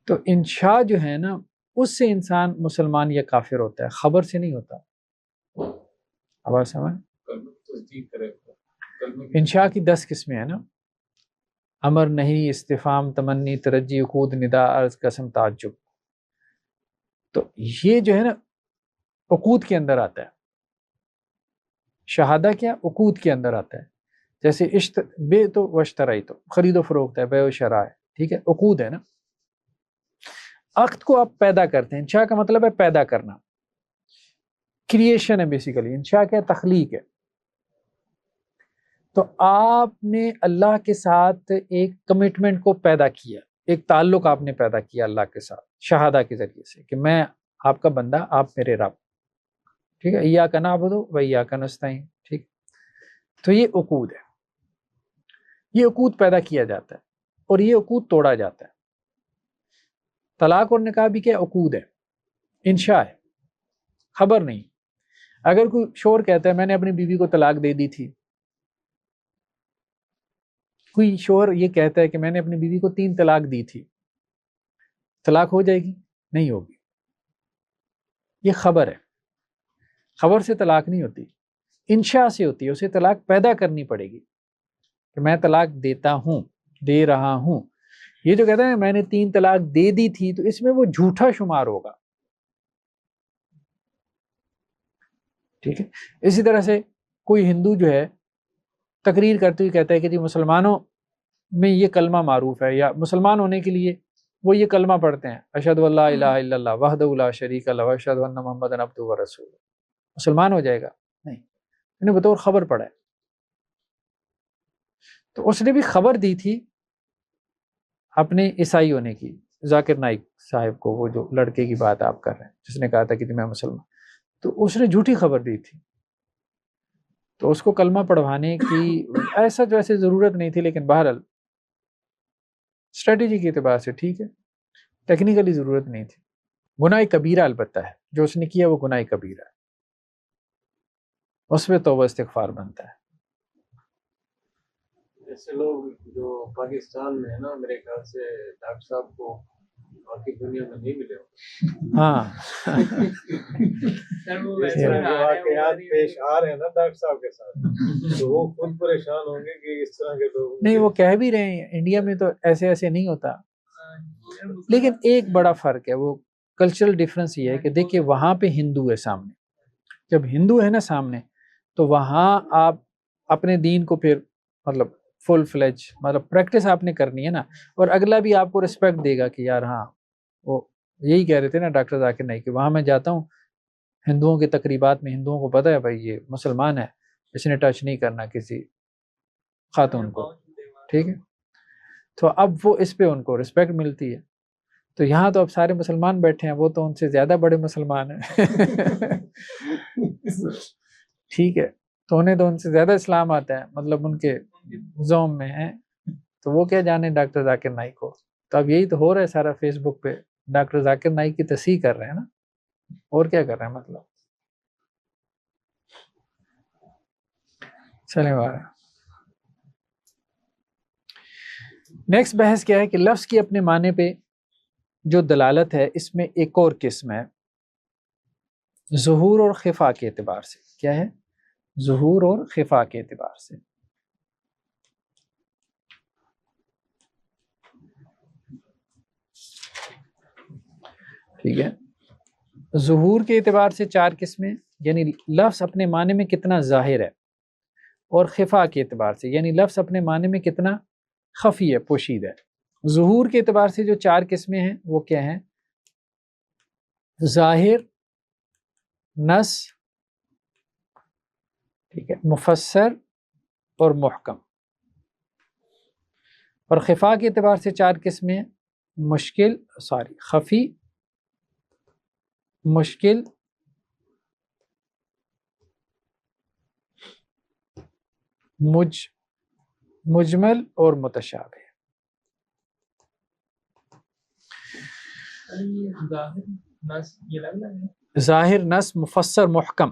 تو انشاء جو ہے نا اس سے انسان مسلمان یا کافر ہوتا ہے، خبر سے نہیں ہوتا. آواز سمجھ؟ تصدیق کرے انشاء کی 10 قسمیں ہیں نا، امر، نہیں، استفہام، تمنی، ترجی، عقود، ندا، عرض، قسم، تعجب. تو یہ جو ہے نا عقود کے اندر آتا ہے. شہادہ کیا عقود کے اندر آتا ہے. جیسے بے تو وشترائی تو خرید و فروخت ہے، بے و شراء ہے. ٹھیک ہے، عقود ہے نا. عقد کو آپ پیدا کرتے ہیں، انشاء کا مطلب ہے پیدا کرنا، کریشن ہے بیسیکلی. انشاء کیا ہے؟ تخلیق ہے. تو آپ نے اللہ کے ساتھ ایک کمٹمنٹ کو پیدا کیا، ایک تعلق آپ نے پیدا کیا اللہ کے ساتھ شہادہ کے ذریعے سے کہ میں آپ کا بندہ، آپ میرے رب. ٹھیک ہے، ایاک نعبد و ایاک نستعین. ٹھیک، تو یہ عقود ہے. یہ عقود پیدا کیا جاتا ہے اور یہ عقود توڑا جاتا ہے. طلاق اور نکاح بھی کیا عقود ہے، انشاء ہے، خبر نہیں. اگر کوئی شوہر کہتا ہے میں نے اپنی بیوی کو طلاق دے دی تھی، کوئی شوہر یہ کہتا ہے کہ میں نے اپنی بیوی کو 3 طلاق دی تھی، طلاق ہو جائے گی؟ نہیں ہوگی. یہ خبر ہے، خبر سے طلاق نہیں ہوتی، انشاء سے ہوتی ہے. اسے طلاق پیدا کرنی پڑے گی کہ میں طلاق دیتا ہوں، دے رہا ہوں. یہ جو کہتا ہے میں نے 3 طلاق دے دی تھی، تو اس میں وہ جھوٹا شمار ہوگا. ٹھیک ہے، اسی طرح سے کوئی ہندو جو ہے تقریر کرتے ہوئے کہتا ہے کہ جی مسلمانوں میں یہ کلمہ معروف ہے، یا مسلمان ہونے کے لیے وہ یہ کلمہ پڑھتے ہیں، اشہد ان لا الہ الا اللہ وحدہ لا شریک لہ واشہد ان محمدا عبدہ ورسولہ. مسلمان ہو جائے گا؟ نہیں، انہیں بطور خبر پڑھا ہے. تو اس نے بھی خبر دی تھی اپنے عیسائی ہونے کی، ذاکر نائک صاحب کو، وہ جو لڑکے کی بات آپ کر رہے ہیں جس نے کہا تھا کہ میں مسلمان، تو اس نے جھوٹی خبر دی تھی. تو اس کو کلمہ پڑھوانے کی ایسا جو ایسے ضرورت نہیں تھی، لیکن بہرحال اسٹریٹجی کے اعتبار سے ٹھیک ہے، ٹیکنیکلی ضرورت نہیں تھی. گناہ کبیرہ البتہ ہے، جو اس نے کیا وہ گناہ کبیرہ ہے، اس میں توبہ استغفار بنتا ہے. ایسے لوگ جو پاکستان میں ہے نا، میرے خیال سے ڈاکٹر صاحب کو باقی دنیا میں نہیں ملے ہوں. ہاں واقعات پیش آ رہے ہیں نا ڈاکٹر صاحب کے ساتھ، تو وہ خود پریشان ہوں گے کہ اس طرح کے لوگ. نہیں، وہ کہہ بھی رہے ہیں انڈیا میں تو ایسے نہیں ہوتا. لیکن ایک بڑا فرق ہے، وہ کلچرل ڈیفرنس یہ ہے کہ دیکھیں وہاں پہ ہندو ہے سامنے. جب ہندو ہے نا سامنے، تو وہاں آپ اپنے دین کو پھر مطلب فل فلیج مطلب پریکٹس آپ نے کرنی ہے نا، اور اگلا بھی آپ کو رسپیکٹ دے گا کہ یار ہاں، وہ یہی کہہ رہے تھے نا ڈاکٹر ذاکر نائک کہ وہاں میں جاتا ہوں ہندوؤں کے تقریبات میں، ہندوؤں کو پتہ ہے بھائی یہ مسلمان ہے، اس نے ٹچ نہیں کرنا کسی خاتون کو. ٹھیک ہے، تو اب وہ اس پہ ان کو رسپیکٹ ملتی ہے. تو یہاں تو اب سارے مسلمان بیٹھے ہیں، وہ تو ان سے زیادہ بڑے مسلمان ہیں. ٹھیک ہے، تو انہیں تو ان سے زیادہ اسلام آتا ہے، مطلب ان کے زوم میں ہیں، تو وہ کیا جانے ڈاکٹر ذاکر نائک کو. تو اب یہی تو ہو رہا ہے سارا، فیس بک پہ ڈاکٹر ذاکر نائک کی تصحیح کر رہے ہیں نا، اور کیا کر رہے ہیں مطلب. چلیں بارہ نیکسٹ بحث کیا ہے کہ لفظ کی اپنے معنی پہ جو دلالت ہے، اس میں ایک اور قسم ہے ظہور اور خفا کے اعتبار سے. کیا ہے؟ ظہور اور خفا کے اعتبار سے. ٹھیک ہے، ظہور کے اعتبار سے 4 قسمیں، یعنی لفظ اپنے معنی میں کتنا ظاہر ہے، اور خفا کے اعتبار سے یعنی لفظ اپنے معنی میں کتنا خفی ہے، پوشیدہ ہے. ظہور کے اعتبار سے جو 4 قسمیں ہیں وہ کیا ہیں؟ ظاہر، نص، ٹھیک ہے، مفسر اور محکم. اور خفا کے اعتبار سے 4 قسمیں ہیں، خفی، مشکل، مجمل اور متشابہ. ظاہر، نص، مفسر، محکم،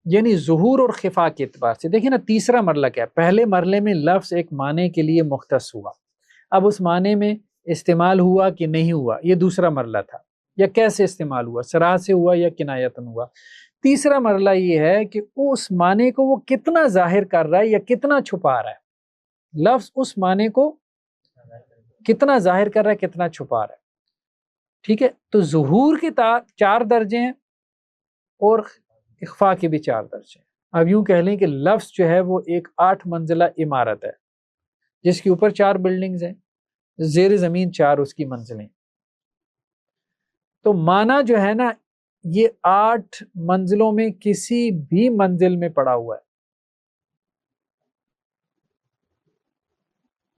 یعنی ظہور اور خفا کے اعتبار سے. دیکھیں نا تیسرا مرحلہ کیا ہے. پہلے مرحلے میں لفظ ایک معنی کے لیے مختص ہوا، اب اس معنی میں استعمال ہوا کہ نہیں ہوا، یہ دوسرا مرحلہ تھا. یا کیسے استعمال ہوا، صراحت سے ہوا یا کنایتاً ہوا. تیسرا مرحلہ یہ ہے کہ اس معنی کو وہ کتنا ظاہر کر رہا ہے یا کتنا چھپا رہا ہے. لفظ اس معنی کو کتنا ظاہر کر رہا ہے، کتنا چھپا رہا ہے. ٹھیک ہے، تو ظہور کے 4 درجے ہیں اور اخفاء کے بھی 4 درجے ہیں. اب یوں کہہ لیں کہ لفظ جو ہے وہ ایک 8 منزلہ عمارت ہے جس کے اوپر 4 بلڈنگز ہیں، زیر زمین 4 اس کی منزلیں. تو معنی جو ہے نا یہ 8 منزلوں میں کسی بھی منزل میں پڑا ہوا ہے.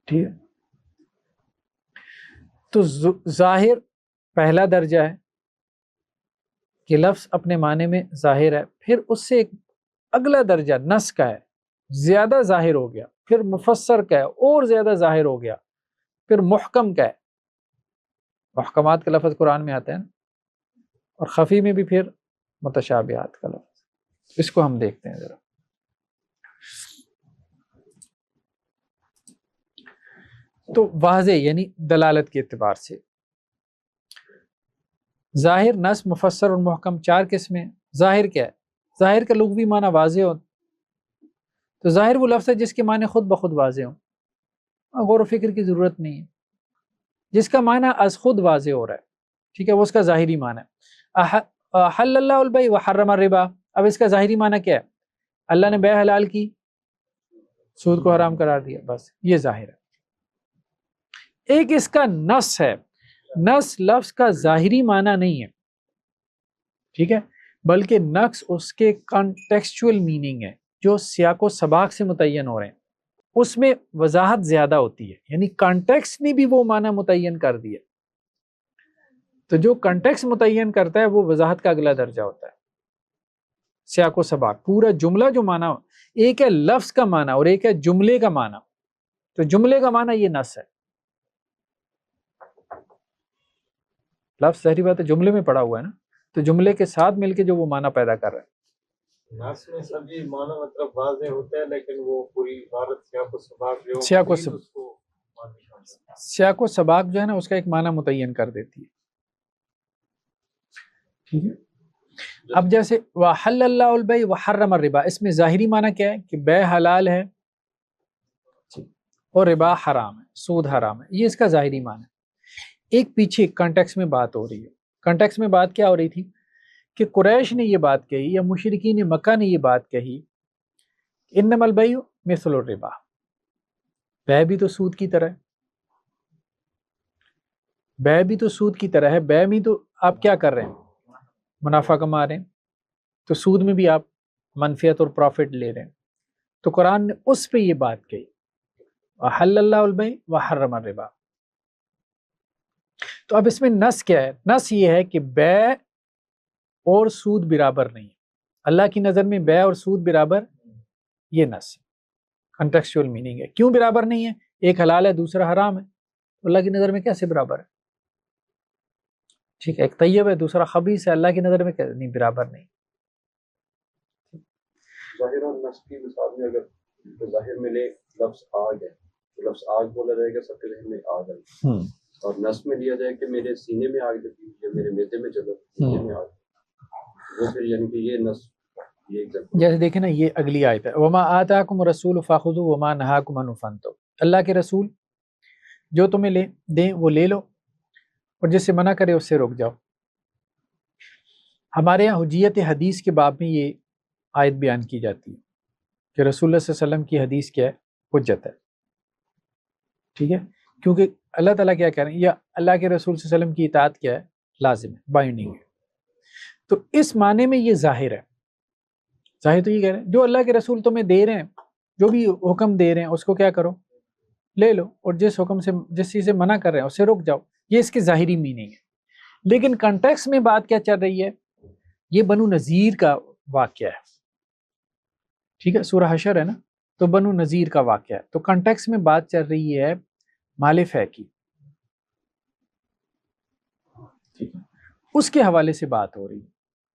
ٹھیک ہے، تو ظاہر پہلا درجہ ہے کہ لفظ اپنے معنی میں ظاہر ہے. پھر اس سے ایک اگلا درجہ نص کا ہے، زیادہ ظاہر ہو گیا. پھر مفسر کا ہے، اور زیادہ ظاہر ہو گیا. پھر محکم کا ہے، محکمات کا لفظ قرآن میں آتا ہے نا. اور خفی میں بھی پھر متشابہات کا لفظ. اس کو ہم دیکھتے ہیں ذرا. تو واضح یعنی دلالت کے اعتبار سے ظاہر، نص، مفسر اور محکم 4 قسمیں. ظاہر کیا ہے؟ ظاہر کا لغوی معنی واضح ہو. تو ظاہر وہ لفظ ہے جس کے معنی خود بخود واضح ہوں، غور و فکر کی ضرورت نہیں ہے. جس کا معنی از خود واضح ہو رہا ہے، ٹھیک ہے، وہ اس کا ظاہری معنی ہے. احل اللہ البیع وحرم الربا. اب اس کا ظاہری معنی کیا ہے؟ اللہ نے بیع حلال کی، سود کو حرام قرار دیا، بس یہ ظاہر ہے. ایک اس کا نص ہے. نص لفظ کا ظاہری معنی نہیں ہے، ٹھیک ہے، بلکہ نقص اس کے کانٹیکسچول میننگ ہے جو سیاق و سباق سے متعین ہو رہے ہیں. اس میں وضاحت زیادہ ہوتی ہے، یعنی کانٹیکس نے بھی وہ معنی متعین کر دیا. تو جو کانٹیکس متعین کرتا ہے وہ وضاحت کا اگلا درجہ ہوتا ہے. سیاق و سباق پورا جملہ جو معنی، ایک ہے لفظ کا معنی اور ایک ہے جملے کا معنی. تو جملے کا معنی یہ نص ہے. لفظ ظاہری بات ہے جملے میں پڑا ہوا ہے نا، تو جملے کے ساتھ مل کے جو وہ معنی پیدا کر رہا ہے. نص میں سبھی معنی مطلب واضح ہوتا ہے، لیکن وہ پوری عبارت سیاق و سباق جو سیاق و سباق جو ہے نا اس کا ایک معنی متعین کر دیتی ہے. ٹھیک ہے. اب جیسے وحل اللہ البیع وحرم الربا، اس میں ظاہری معنی کیا ہے کہ بیع حلال ہے اور ربا حرام ہے، سود حرام ہے. یہ اس کا ظاہری معنی ہے. ایک پیچھے کانٹیکس میں بات ہو رہی ہے. کانٹیکس میں بات کیا ہو رہی تھی کہ قریش نے یہ بات کہی یا مشرکین مکہ نے یہ بات کہی، انما البیع مثل الربا، بیع بھی تو سود کی طرح ہے. بیع بھی تو سود کی طرح ہے. بیع میں تو آپ کیا کر رہے ہیں؟ منافع کما رہے ہیں. تو سود میں بھی آپ منفعت اور پروفٹ لے رہے ہیں. تو قرآن نے اس پہ یہ بات کہی، وحل اللہ البیع وحرم الربا. تو اب اس میں نص کیا ہے؟ نص یہ ہے کہ بیع اور سود برابر نہیں ہے. اللہ کی نظر میں بیع اور سود برابر، یہ نص کنٹیکسچول میننگ ہے. کیوں برابر نہیں ہے؟ ایک حلال ہے دوسرا حرام ہے. اللہ کی نظر میں کیسے برابر ہے؟ ٹھیک ہے، ایک طیب ہے دوسرا خبیث ہے، اللہ کی نظر میں نہیں، برابر نہیں. ظاہر اور نص کی مثال میں اگر ظاہر میں لے لفظ آگ ہے تو لفظ آگ بولا جائے گا سب کے ذہن میں آگ ہے. اور نص میں لیا جائے کہ میرے سینے میں آگ لگی یا میرے میدے میں جلن میں آگ، وہ پھر یعنی کہ یہ نص. جیسے دیکھیں نا یہ اگلی آیت ہے، وما آتاکم الرسول فخذوا وما نہاکم عنہ فانتہوا. اللہ کے رسول جو تمہیں لے دیں وہ لے لو اور جس سے منع کرے اس سے رک جاؤ. ہمارے یہاں حجیت حدیث کے باب میں یہ آیت بیان کی جاتی ہے کہ رسول اللہ صلی اللہ علیہ وسلم کی حدیث کیا ہے؟ حجت ہے. ٹھیک ہے، کیونکہ اللہ تعالیٰ کیا کہہ رہے ہیں، یا اللہ کے رسول صلی اللہ علیہ وسلم کی اطاعت کیا ہے، لازم ہے، بائنڈنگ ہے. تو اس معنی میں یہ ظاہر ہے. ظاہر تو یہ کہہ رہے ہیں جو اللہ کے رسول تمہیں دے رہے ہیں، جو بھی حکم دے رہے ہیں اس کو کیا کرو، لے لو، اور جس حکم سے، جس چیز سے منع کر رہے ہیں اس سے رک جاؤ. یہ اس کی ظاہری میننگ ہے. لیکن کنٹیکس میں بات کیا چل رہی ہے، یہ بنو نذیر کا واقعہ ہے. ٹھیک ہے، سورہ حشر ہے نا، تو بنو نذیر کا واقعہ ہے. تو کنٹیکس میں بات چل رہی ہے مال فے کی. ٹھیک ہے، اس کے حوالے سے بات ہو رہی ہے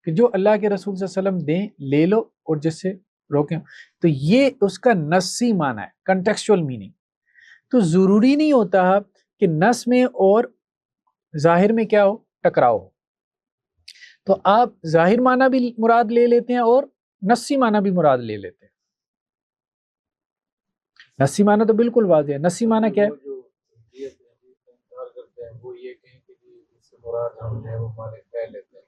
کہ جو اللہ کے رسول صلی اللہ علیہ وسلم دیں لے لو، اور جس سے روکیں. تو یہ اس کا نصی معنی ہے، کنٹیکسچول میننگ. تو ضروری نہیں ہوتا کہ نص میں اور ظاہر میں کیا ہو، ٹکراؤ ہو. تو آپ ظاہر معنی بھی مراد لے لیتے ہیں اور نصی معنی بھی مراد لے لیتے ہیں. نصی معنی تو بالکل واضح ہے. نصی معنی کیا ہے، وہ جو یہ انکار کرتے ہیں وہ یہ کہیں کہ جی اس سے مراد ہم جو ہے وہ مالک کہہ لیتے ہیں.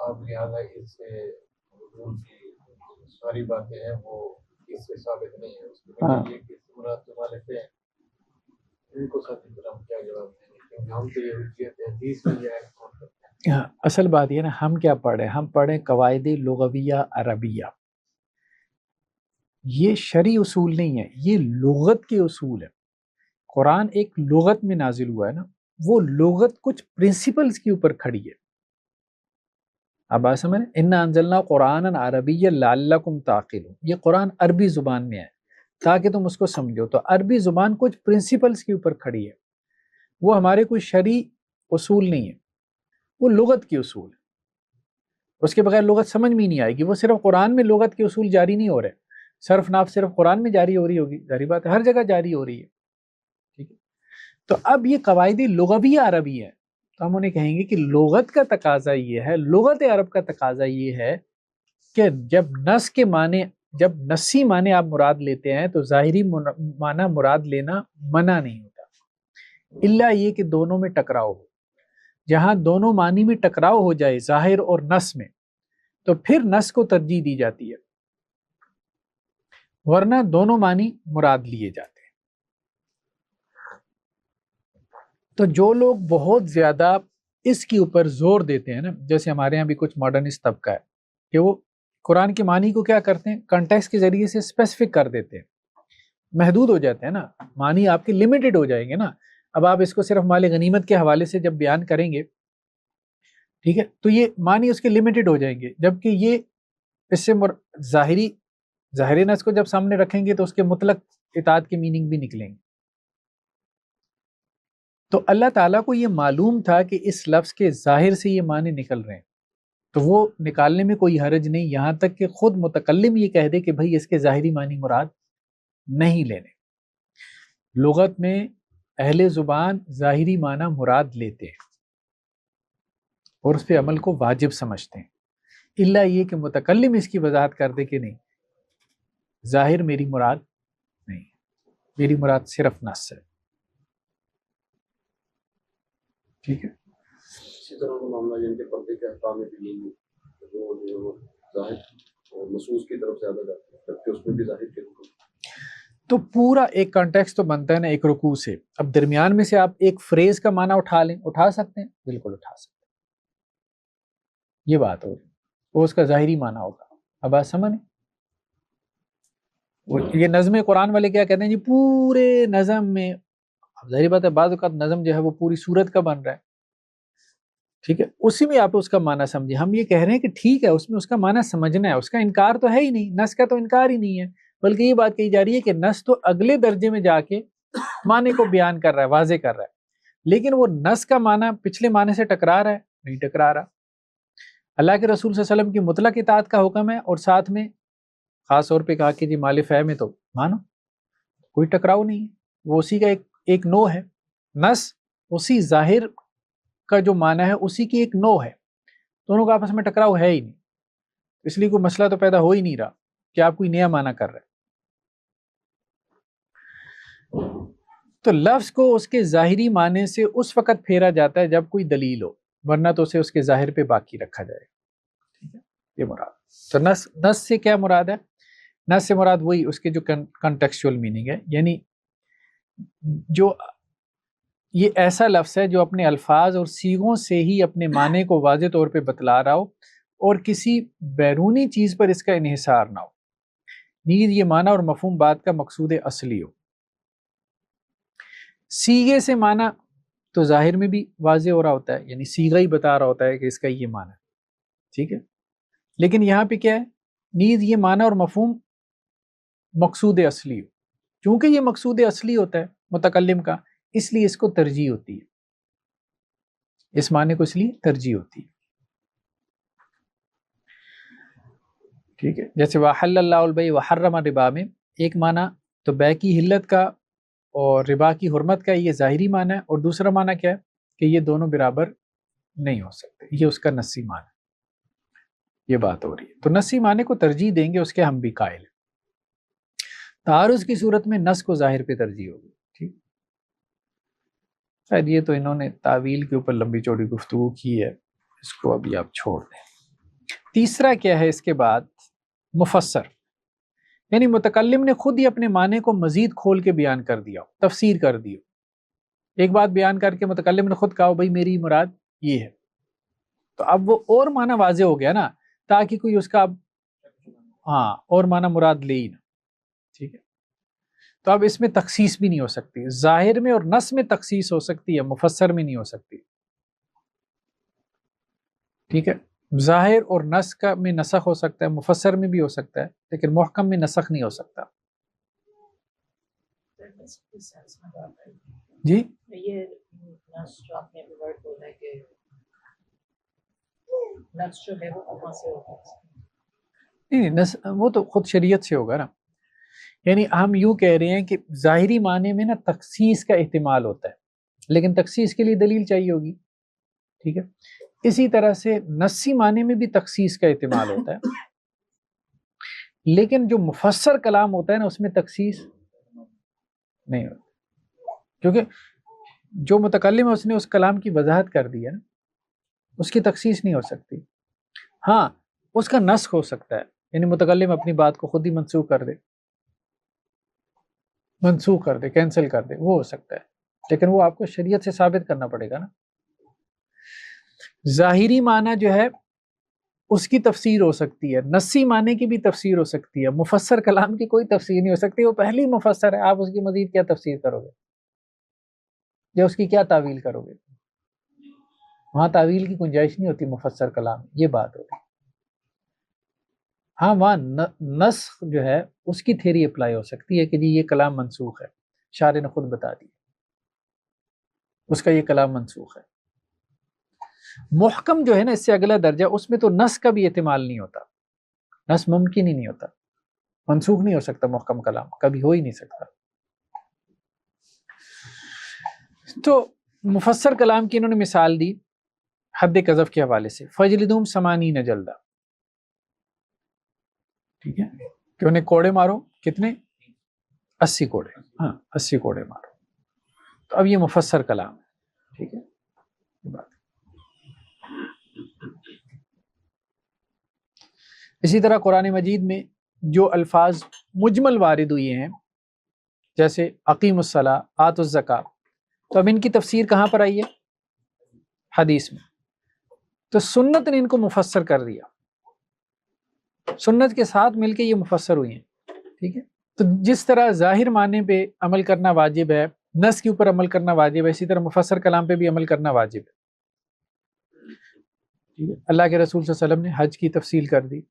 آپ لہٰذا اس سے حضور کی ساری باتیں ہیں وہ اس سے ثابت نہیں ہے. اس کے ہاں. بعد یہ کہ اس سے مراد تو مالک ہے، ان کو ساتھ ہم کیا جواب دیں گے، کیونکہ ہم تو یہ حجیت حدیث میں یہ ہے کون کرتے ہیں. ہاں، اصل بات یہ نا، ہم کیا پڑھیں، ہم پڑھیں قواعد لغویہ عربیہ. یہ شرعی اصول نہیں ہے، یہ لغت کے اصول ہے. قرآن ایک لغت میں نازل ہوا ہے نا، وہ لغت کچھ پرنسپلز کے اوپر کھڑی ہے. اب بات سمجھ، انا انزلنا قرآنا عربیا لعلکم تعقلون. یہ قرآن عربی زبان میں ہے تاکہ تم اس کو سمجھو. تو عربی زبان کچھ پرنسپلز کے اوپر کھڑی ہے، وہ ہمارے کوئی شرعی اصول نہیں ہے، وہ لغت کے اصول ہے. اس کے بغیر لغت سمجھ میں نہیں آئے گی. وہ صرف قرآن میں لغت کے اصول جاری نہیں ہو رہے، صرف ناف صرف قرآن میں جاری ہو رہی ہوگی، ظاہری بات ہے ہر جگہ جاری ہو رہی ہے. ٹھیک ہے، تو اب یہ قواعد لغویہ عربی ہے، تو ہم انہیں کہیں گے کہ لغت کا تقاضا یہ ہے، لغت عرب کا تقاضا یہ ہے کہ جب نص کے معنی، جب نصی معنی آپ مراد لیتے ہیں تو ظاہری معنی مراد لینا منع نہیں ہوتا، الا یہ کہ دونوں میں ٹکراؤ ہو. جہاں دونوں معنی میں ٹکراؤ ہو جائے ظاہر اور نص میں، تو پھر نص کو ترجیح دی جاتی ہے، ورنہ دونوں معنی مراد لیے جاتے ہیں. تو جو لوگ بہت زیادہ اس کے اوپر زور دیتے ہیں نا، جیسے ہمارے یہاں بھی کچھ ماڈرنسٹ طبقہ ہے کہ وہ قرآن کے معنی کو کیا کرتے ہیں، کنٹیکسٹ کے ذریعے سے اسپیسیفک کر دیتے ہیں، محدود ہو جاتے ہیں نا، معنی آپ کے لمیٹڈ ہو جائیں گے نا. اب آپ اس کو صرف مال غنیمت کے حوالے سے جب بیان کریں گے، ٹھیک ہے، تو یہ معنی اس کے لمیٹڈ ہو جائیں گے، جبکہ یہ اس سے ظاہری نص کو جب سامنے رکھیں گے تو اس کے مطلق اطاعت کے میننگ بھی نکلیں گے. تو اللہ تعالیٰ کو یہ معلوم تھا کہ اس لفظ کے ظاہر سے یہ معنی نکل رہے ہیں، تو وہ نکالنے میں کوئی حرج نہیں، یہاں تک کہ خود متکلم یہ کہہ دے کہ بھئی اس کے ظاہری معنی مراد نہیں لینے. لغت میں اہل زبان ظاہری معنی مراد لیتے ہیں اور اس پہ عمل کو واجب سمجھتے ہیں، الا یہ کہ متکلم اس کی وضاحت کر دے کہ نہیں، ظاہر میری مراد نہیں، میری مراد صرف نص ہے. ٹھیک ہے، اسی طرح کا معاملہ جن کے پردے کے احکام میں بھی یہی ہے، وہ ظاہر اور محسوس کی طرف زیادہ جاتے ہیں، جبکہ اس میں بھی ظاہر کے حکم. تو پورا ایک کانٹیکسٹ تو بنتا ہے نا ایک رکوع سے. اب درمیان میں سے آپ ایک فریز کا معنی اٹھا لیں، اٹھا سکتے ہیں، بالکل اٹھا سکتے ہیں. یہ بات ہو رہی، وہ اس کا ظاہری معنی ہوگا. اب بات سمجھ، یہ نظم قرآن والے کیا کہتے ہیں جی، پورے نظم میں، ظاہری بات ہے بعض اوقات نظم جو ہے وہ پوری صورت کا بن رہا ہے، ٹھیک ہے، اسی میں آپ اس کا معنی سمجھیں. ہم یہ کہہ رہے ہیں کہ ٹھیک ہے اس میں اس کا معنی سمجھنا ہے، اس کا انکار تو ہے ہی نہیں، نص کا تو انکار ہی نہیں ہے، بلکہ یہ بات کہی جا رہی ہے کہ نص تو اگلے درجے میں جا کے معنی کو بیان کر رہا ہے، واضح کر رہا ہے، لیکن وہ نص کا معنی پچھلے معنی سے ٹکرا رہا ہے، نہیں ٹکرا رہا. اللہ کے رسول صلی اللہ علیہ وسلم کی مطلق اطاعت کا حکم ہے، اور ساتھ میں خاص طور پہ کہا کہ جی مال فے میں تو مانو، کوئی ٹکراؤ نہیں ہے، وہ اسی کا ایک نو ہے. نص اسی ظاہر کا جو معنی ہے اسی کی ایک نو ہے، دونوں کا آپس میں ٹکراؤ ہے ہی نہیں، اس لیے کوئی مسئلہ تو پیدا ہو ہی نہیں رہا کہ آپ کوئی نیا معنی کر رہے. تو لفظ کو اس کے ظاہری معنی سے اس وقت پھیرا جاتا ہے جب کوئی دلیل ہو، ورنہ تو اسے اس کے ظاہر پہ باقی رکھا جائے. ٹھیک ہے، یہ مراد. تو نص سے کیا مراد ہے؟ نص سے مراد وہی اس کے جو کنٹیکسچول میننگ ہے، یعنی جو یہ ایسا لفظ ہے جو اپنے الفاظ اور صیغوں سے ہی اپنے معنی کو واضح طور پہ بتلا رہا ہو اور کسی بیرونی چیز پر اس کا انحصار نہ ہو، نیز یہ معنی اور مفہوم بات کا مقصود اصلی ہو۔ صیغے سے معنی تو ظاہر میں بھی واضح ہو رہا ہوتا ہے، یعنی صیغہ ہی بتا رہا ہوتا ہے کہ اس کا یہ معنی ہے، ٹھیک ہے، لیکن یہاں پہ کیا ہے، نیز یہ معنی اور مفہوم مقصود اصلی ہو۔ چونکہ یہ مقصود اصلی ہوتا ہے متکلم کا، اس لیے اس کو ترجیح ہوتی ہے، اس معنی کو اس لیے ترجیح ہوتی ہے، ٹھیک ہے۔ جیسے وَحَلَّ اللَّهُ الْبَيْعَ وَحَرَّمَ الرِّبَا میں ایک معنی تو بیع کی حلت کا اور ربا کی حرمت کا یہ ظاہری معنی ہے، اور دوسرا معنی کیا ہے کہ یہ دونوں برابر نہیں ہو سکتے، یہ اس کا نصی معنی ہے، یہ بات ہو رہی ہے۔ تو نصی معنی کو ترجیح دیں گے، اس کے ہم بھی قائل ہیں۔ تعارض کی صورت میں نص کو ظاہر پہ ترجیح ہوگی، ٹھیک۔ شاید یہ تو انہوں نے تعویل کے اوپر لمبی چوڑی گفتگو کی ہے، اس کو ابھی آپ چھوڑ دیں۔ تیسرا کیا ہے اس کے بعد، مفسر، یعنی متکلم نے خود ہی اپنے معنی کو مزید کھول کے بیان کر دیا ہو، تفسیر کر دی ہو۔ ایک بات بیان کر کے متکلم نے خود کہا ہو بھائی میری مراد یہ ہے، تو اب وہ اور معنی واضح ہو گیا نا، تاکہ کوئی اس کا اور معنی مراد لے ہی نہ، ٹھیک ہے۔ تو اب اس میں تخصیص بھی نہیں ہو سکتی، ظاہر میں اور نص میں تخصیص ہو سکتی ہے، مفسر میں نہیں ہو سکتی، ٹھیک ہے۔ ظاہر اور نص کا میں نسخ ہو سکتا ہے، مفسر میں بھی ہو سکتا ہے، لیکن محکم میں نسخ نہیں ہو سکتا۔ جی یہ نص جو آپ نے ورڈ بولا ہے کہ نص جو ہے وہ کہاں سے ہوگا؟ نہیں، نص وہ تو خود شریعت سے ہوگا نا، یعنی ہم یوں کہہ رہے ہیں کہ ظاہری معنی میں نا تخصیص کا احتمال ہوتا ہے، لیکن تخصیص کے لیے دلیل چاہیے ہوگی، ٹھیک ہے۔ اسی طرح سے نصی معنی میں بھی تخصیص کا احتمال ہوتا ہے، لیکن جو مفسر کلام ہوتا ہے نا اس میں تخصیص نہیں ہوتی، کیونکہ جو متکلم ہے اس نے اس کلام کی وضاحت کر دی ہے نا، اس کی تخصیص نہیں ہو سکتی۔ ہاں اس کا نسخ ہو سکتا ہے، یعنی متکلم اپنی بات کو خود ہی منسوخ کر دے، کینسل کر دے، وہ ہو سکتا ہے، لیکن وہ آپ کو شریعت سے ثابت کرنا پڑے گا نا۔ ظاہری معنی جو ہے اس کی تفسیر ہو سکتی ہے، نصی معنی کی بھی تفسیر ہو سکتی ہے، مفسر کلام کی کوئی تفسیر نہیں ہو سکتی، وہ پہلی مفسر ہے، آپ اس کی مزید کیا تفسیر کرو گے یا اس کی کیا تعویل کرو گے؟ وہاں تعویل کی گنجائش نہیں ہوتی مفسر کلام، یہ بات ہوتی۔ ہاں وہاں نسخ جو ہے اس کی تھیری اپلائی ہو سکتی ہے کہ جی یہ کلام منسوخ ہے، شارع نے خود بتا دی اس کا یہ کلام منسوخ ہے۔ محکم جو ہے نا اس سے اگلا درجہ، اس میں تو نص کا بھی احتمال نہیں ہوتا، نص ممکن ہی نہیں ہوتا، منسوخ نہیں ہو سکتا محکم کلام، کبھی ہو ہی نہیں سکتا۔ تو مفسر کلام کی انہوں نے مثال دی حد قذف کے حوالے سے، فجلدوم 80 جلدہ، ٹھیک ہے، کہ انہیں کوڑے مارو، کتنے؟ 80 کوڑے، ہاں 80 کوڑے مارو۔ تو اب یہ مفسر کلام ہے، ٹھیک ہے، یہ بات۔ اسی طرح قرآن مجید میں جو الفاظ مجمل وارد ہوئے ہیں، جیسے اقیم الصلاۃ، آت الزکاۃ، تو اب ان کی تفسیر کہاں پر آئی ہے؟ حدیث میں۔ تو سنت نے ان کو مفسر کر دیا، سنت کے ساتھ مل کے یہ مفسر ہوئی ہیں، ٹھیک ہے۔ تو جس طرح ظاہر معنی پہ عمل کرنا واجب ہے، نص کے اوپر عمل کرنا واجب ہے، اسی طرح مفسر کلام پہ بھی عمل کرنا واجب ہے، ٹھیک ہے۔ اللہ کے رسول صلی اللہ علیہ وسلم نے حج کی تفصیل کر دی،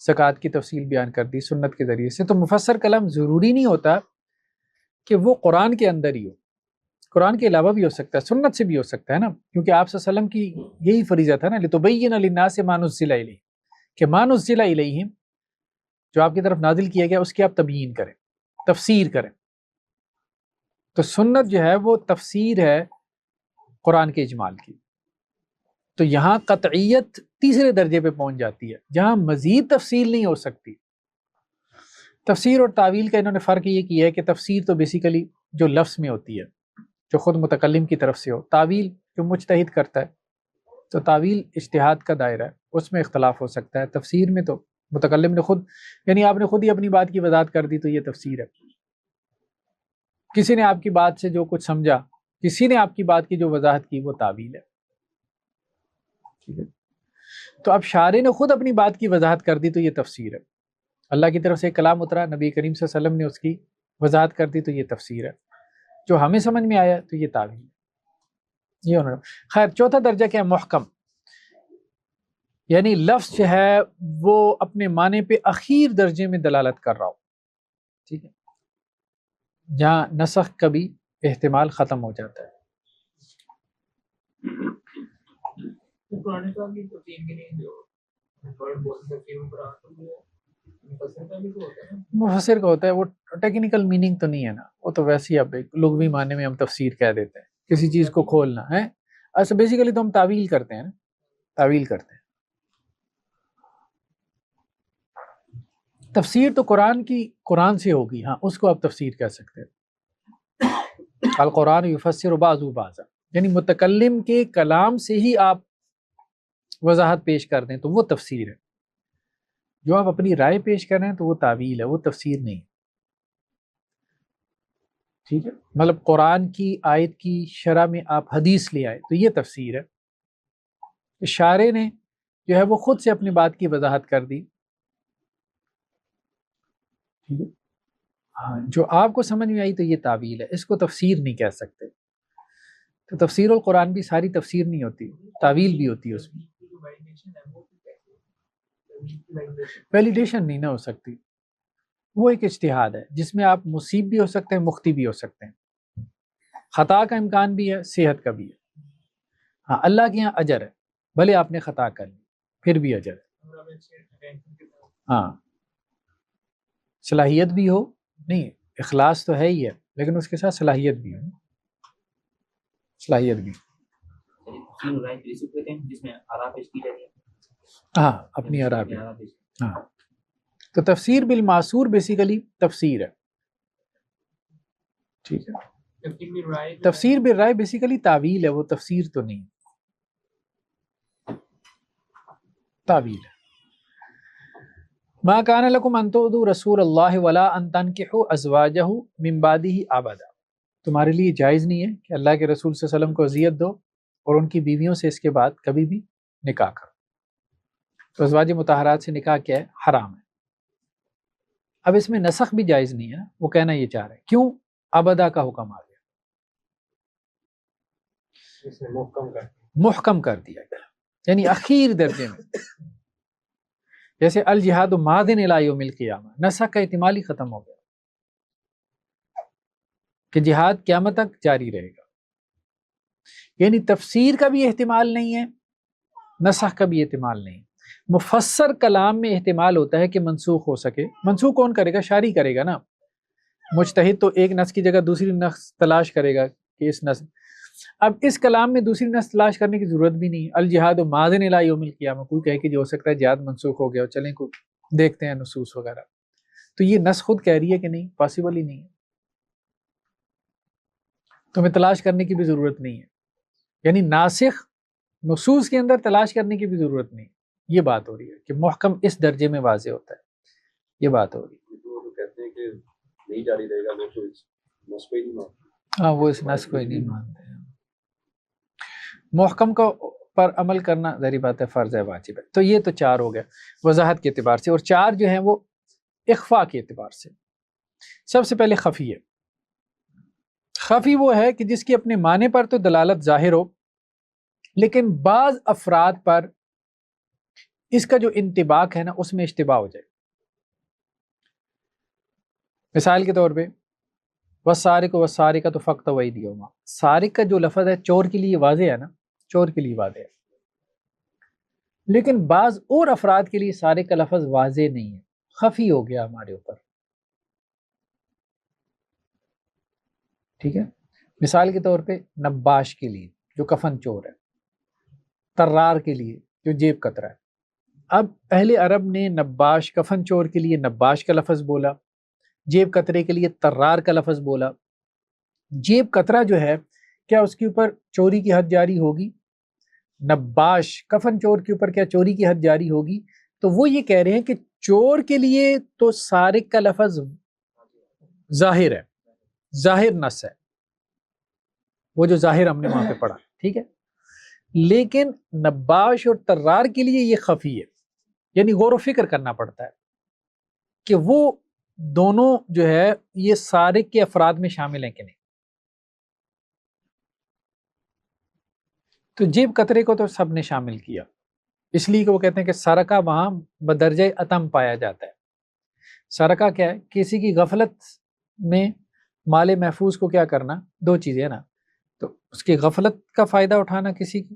زکوٰۃ کی تفصیل بیان کر دی سنت کے ذریعے سے۔ تو مفسر کلام ضروری نہیں ہوتا کہ وہ قرآن کے اندر ہی ہو، قرآن کے علاوہ بھی ہو سکتا ہے، سنت سے بھی ہو سکتا ہے نا، کیونکہ آپ صلی اللہ علیہ وسلم کی یہی فریضہ تھا نا، لِتُبَيِّنَ لِلنَّاسِ مَا نُزِّلَ إِلَيْهِمْ، کہ مَا نُزِّلَ إِلَيْهِمْ جو آپ کی طرف نازل کیا گیا اس کی آپ تبیین کریں، تفسیر کریں۔ تو سنت جو ہے وہ تفسیر ہے قرآن کے اجمال کی۔ تو یہاں قطعیت تیسرے درجے پہ پہنچ جاتی ہے، جہاں مزید تفصیل نہیں ہو سکتی۔ تفسیر اور تعویل کا انہوں نے فرق یہ کیا ہے کہ تفسیر تو بیسیکلی جو لفظ میں ہوتی ہے، جو خود متکلم کی طرف سے ہو، تعویل جو مجتہد کرتا ہے، تو تعویل اجتہاد کا دائرہ ہے، اس میں اختلاف ہو سکتا ہے۔ تفسیر میں تو متکلم نے خود، یعنی آپ نے خود ہی اپنی بات کی وضاحت کر دی تو یہ تفسیر ہے۔ کسی نے آپ کی بات سے جو کچھ سمجھا، کسی نے آپ کی بات کی جو وضاحت کی وہ تعویل ہے. ٹھیک ہے. تو اب شارع نے خود اپنی بات کی وضاحت کر دی تو یہ تفسیر ہے. اللہ کی طرف سے ایک کلام اترا، نبی کریم صلی اللہ علیہ وسلم نے اس کی وضاحت کر دی تو یہ تفسیر ہے. جو ہمیں سمجھ میں آیا تو یہ تعویل ہے. یہ انہوں نے خیر. چوتھا درجہ کیا ہے؟ محکم. یعنی لفظ جو ہے وہ اپنے معنی پہ اخیر درجے میں دلالت کر رہا ہو. ٹھیک ہے. جہاں نسخ کا بھی احتمال ختم ہو جاتا ہے. قرآن پاک کی تفسیر کے لیے جو ورڈ بولتے ہیں قرآن کو مفسر کا بھی تو ہوتا ہے. مفسر کا ہوتا ہے، وہ ٹیکنیکل میننگ تو نہیں ہے نا، وہ تو ویسے ہی اب ایک لغوی معنی میں ہم تفسیر کہہ دیتے ہیں کسی چیز کو کھولنا ہے. ایسا بیسیکلی تو ہم تعویل کرتے ہیں نا، تعویل کرتے ہیں. تفسیر تو قرآن کی قرآن سے ہوگی، ہاں اس کو آپ تفسیر کہہ سکتے ہیں. القرآن یفسر بعضہ بعضا، یعنی متکلم کے کلام سے ہی آپ وضاحت پیش کر دیں تو وہ تفسیر ہے. جو آپ اپنی رائے پیش کر رہے ہیں تو وہ تعویل ہے، وہ تفسیر نہیں. ٹھیک ہے. مطلب قرآن کی آیت کی شرح میں آپ حدیث لے آئے تو یہ تفسیر ہے. شارع نے جو ہے وہ خود سے اپنی بات کی وضاحت کر دی. ٹھیک ہے. ہاں، جو آپ کو سمجھ میں آئی تو یہ تعویل ہے، اس کو تفسیر نہیں کہہ سکتے. تو تفسیر القرآن بھی ساری تفسیر نہیں ہوتی، تعویل بھی ہوتی ہے اس میں. ویلیڈیشن نہیں نہ ہو سکتی، وہ ایک اجتہاد ہے جس میں آپ مصیب بھی ہو سکتے ہیں، مخطئ بھی ہو سکتے ہیں. خطا کا امکان بھی ہے، صحت کا بھی ہے. ہاں، اللہ کے یہاں اجر ہے، بھلے آپ نے خطا کر لی پھر بھی اجر ہے. ہاں، صلاحیت بھی ہو، نہیں اخلاص تو ہے ہی ہے لیکن اس کے ساتھ صلاحیت بھی ہو. صلاحیت بھی جس میں آراف پیش کی جاتی ہے. ہاں، اپنی آراء پہ. ہاں، تو تفسیر بالمعصور بیسیکلی تفسیر ہے. ٹھیک ہے. تفسیر بالرائے بیسیکلی تعویل ہے، وہ تفسیر تو نہیں، تعویل ہے. ما کان لکم ان تؤذوا رسول اللہ ولا ان تنکحوا ازواجہ من بعدہ ابدا. تمہارے لیے جائز نہیں ہے کہ اللہ کے رسول صلی اللہ علیہ وسلم کو اذیت دو اور ان کی بیویوں سے اس کے بعد کبھی بھی نکاح کرو. تو ازواج مطہرات سے نکاح کیا ہے؟ حرام ہے. اب اس میں نسخ بھی جائز نہیں ہے، وہ کہنا یہ چاہ رہے ہیں کیوں ابدا کا حکم آ گیا، محکم کر دیا گیا. یعنی اخیر درجے میں، جیسے الجہاد ماضٍ الی یوم القیامہ، نسخ کا احتمال ہی ختم ہو گیا کہ جہاد قیامت تک جاری رہے گا. یعنی تفسیر کا بھی احتمال نہیں ہے، نسخ کا بھی احتمال نہیں. مفسر کلام میں احتمال ہوتا ہے کہ منسوخ ہو سکے. منسوخ کون کرے گا؟ شارع کرے گا نا. مجتہد تو ایک نص کی جگہ دوسری نص تلاش کرے گا کہ اس نص، اب اس کلام میں دوسری نص تلاش کرنے کی ضرورت بھی نہیں. الجہاد ماضٍ الی یوم القیامہ، کوئی کہے کہ جو ہو سکتا ہے جہاد منسوخ ہو گیا، چلیں کو دیکھتے ہیں نصوص وغیرہ. تو یہ نص خود کہہ رہی ہے کہ نہیں، پاسبل ہی نہیں ہے. تمہیں تلاش کرنے کی بھی ضرورت نہیں ہے. یعنی ناسخ نصوص کے اندر تلاش کرنے کی بھی ضرورت نہیں. یہ بات ہو رہی ہے کہ محکم اس درجے میں واضح ہوتا ہے، یہ بات ہو رہی ہے. جو کہتے ہیں کہ نہیں جاری رہے گا، وہ تو اس نص کو ہی نہیں مانتے. ہاں، وہ اس نص کو ہی نہیں مانتے ہیں. محکم کو پر عمل کرنا ظاہری بات ہے فرض ہے، واجب ہے. تو یہ تو چار ہو گیا وضاحت کے اعتبار سے، اور چار جو ہیں وہ اخفاء کے اعتبار سے. سب سے پہلے خفی ہے. خفی وہ ہے کہ جس کی اپنے معنی پر تو دلالت ظاہر ہو لیکن بعض افراد پر اس کا جو انطباق ہے نا اس میں اشتباہ ہو جائے. مثال کے طور پہ والسارق والسارقۃ فاقطعوا ایدیہما، سارق کا جو لفظ ہے چور کے لیے واضح ہے نا، چور کے لیے واضح ہے. لیکن بعض اور افراد کے لیے سارق کا لفظ واضح نہیں ہے، خفی ہو گیا ہمارے اوپر. ٹھیک ہے. مثال کے طور پہ نباش کے لیے جو کفن چور ہے، طرار کے لیے جو جیب کترا ہے. اب اہل عرب نے نباش کفن چور کے لیے نباش کا لفظ بولا، جیب کترے کے لیے طرار کا لفظ بولا. جیب کترا جو ہے کیا اس کے اوپر چوری کی حد جاری ہوگی؟ نباش کفن چور کے اوپر کیا چوری کی حد جاری ہوگی؟ تو وہ یہ کہہ رہے ہیں کہ چور کے لیے تو سارق کا لفظ ظاہر ہے، ظاہر نص ہے. وہ جو ظاہر ہم نے وہاں پہ پڑھا، ٹھیک ہے. لیکن نباش اور طرار کے لیے یہ خفی ہے، یعنی غور و فکر کرنا پڑتا ہے کہ وہ دونوں جو ہے یہ سارق کے افراد میں شامل ہیں کہ نہیں. تو جیب کترے کو تو سب نے شامل کیا، اس لیے کہ وہ کہتے ہیں کہ سرقہ وہاں بدرجہ اتم پایا جاتا ہے. سرقہ کیا ہے؟ کسی کی غفلت میں مال محفوظ کو کیا کرنا، دو چیزیں نا، تو اس کی غفلت کا فائدہ اٹھانا کسی کی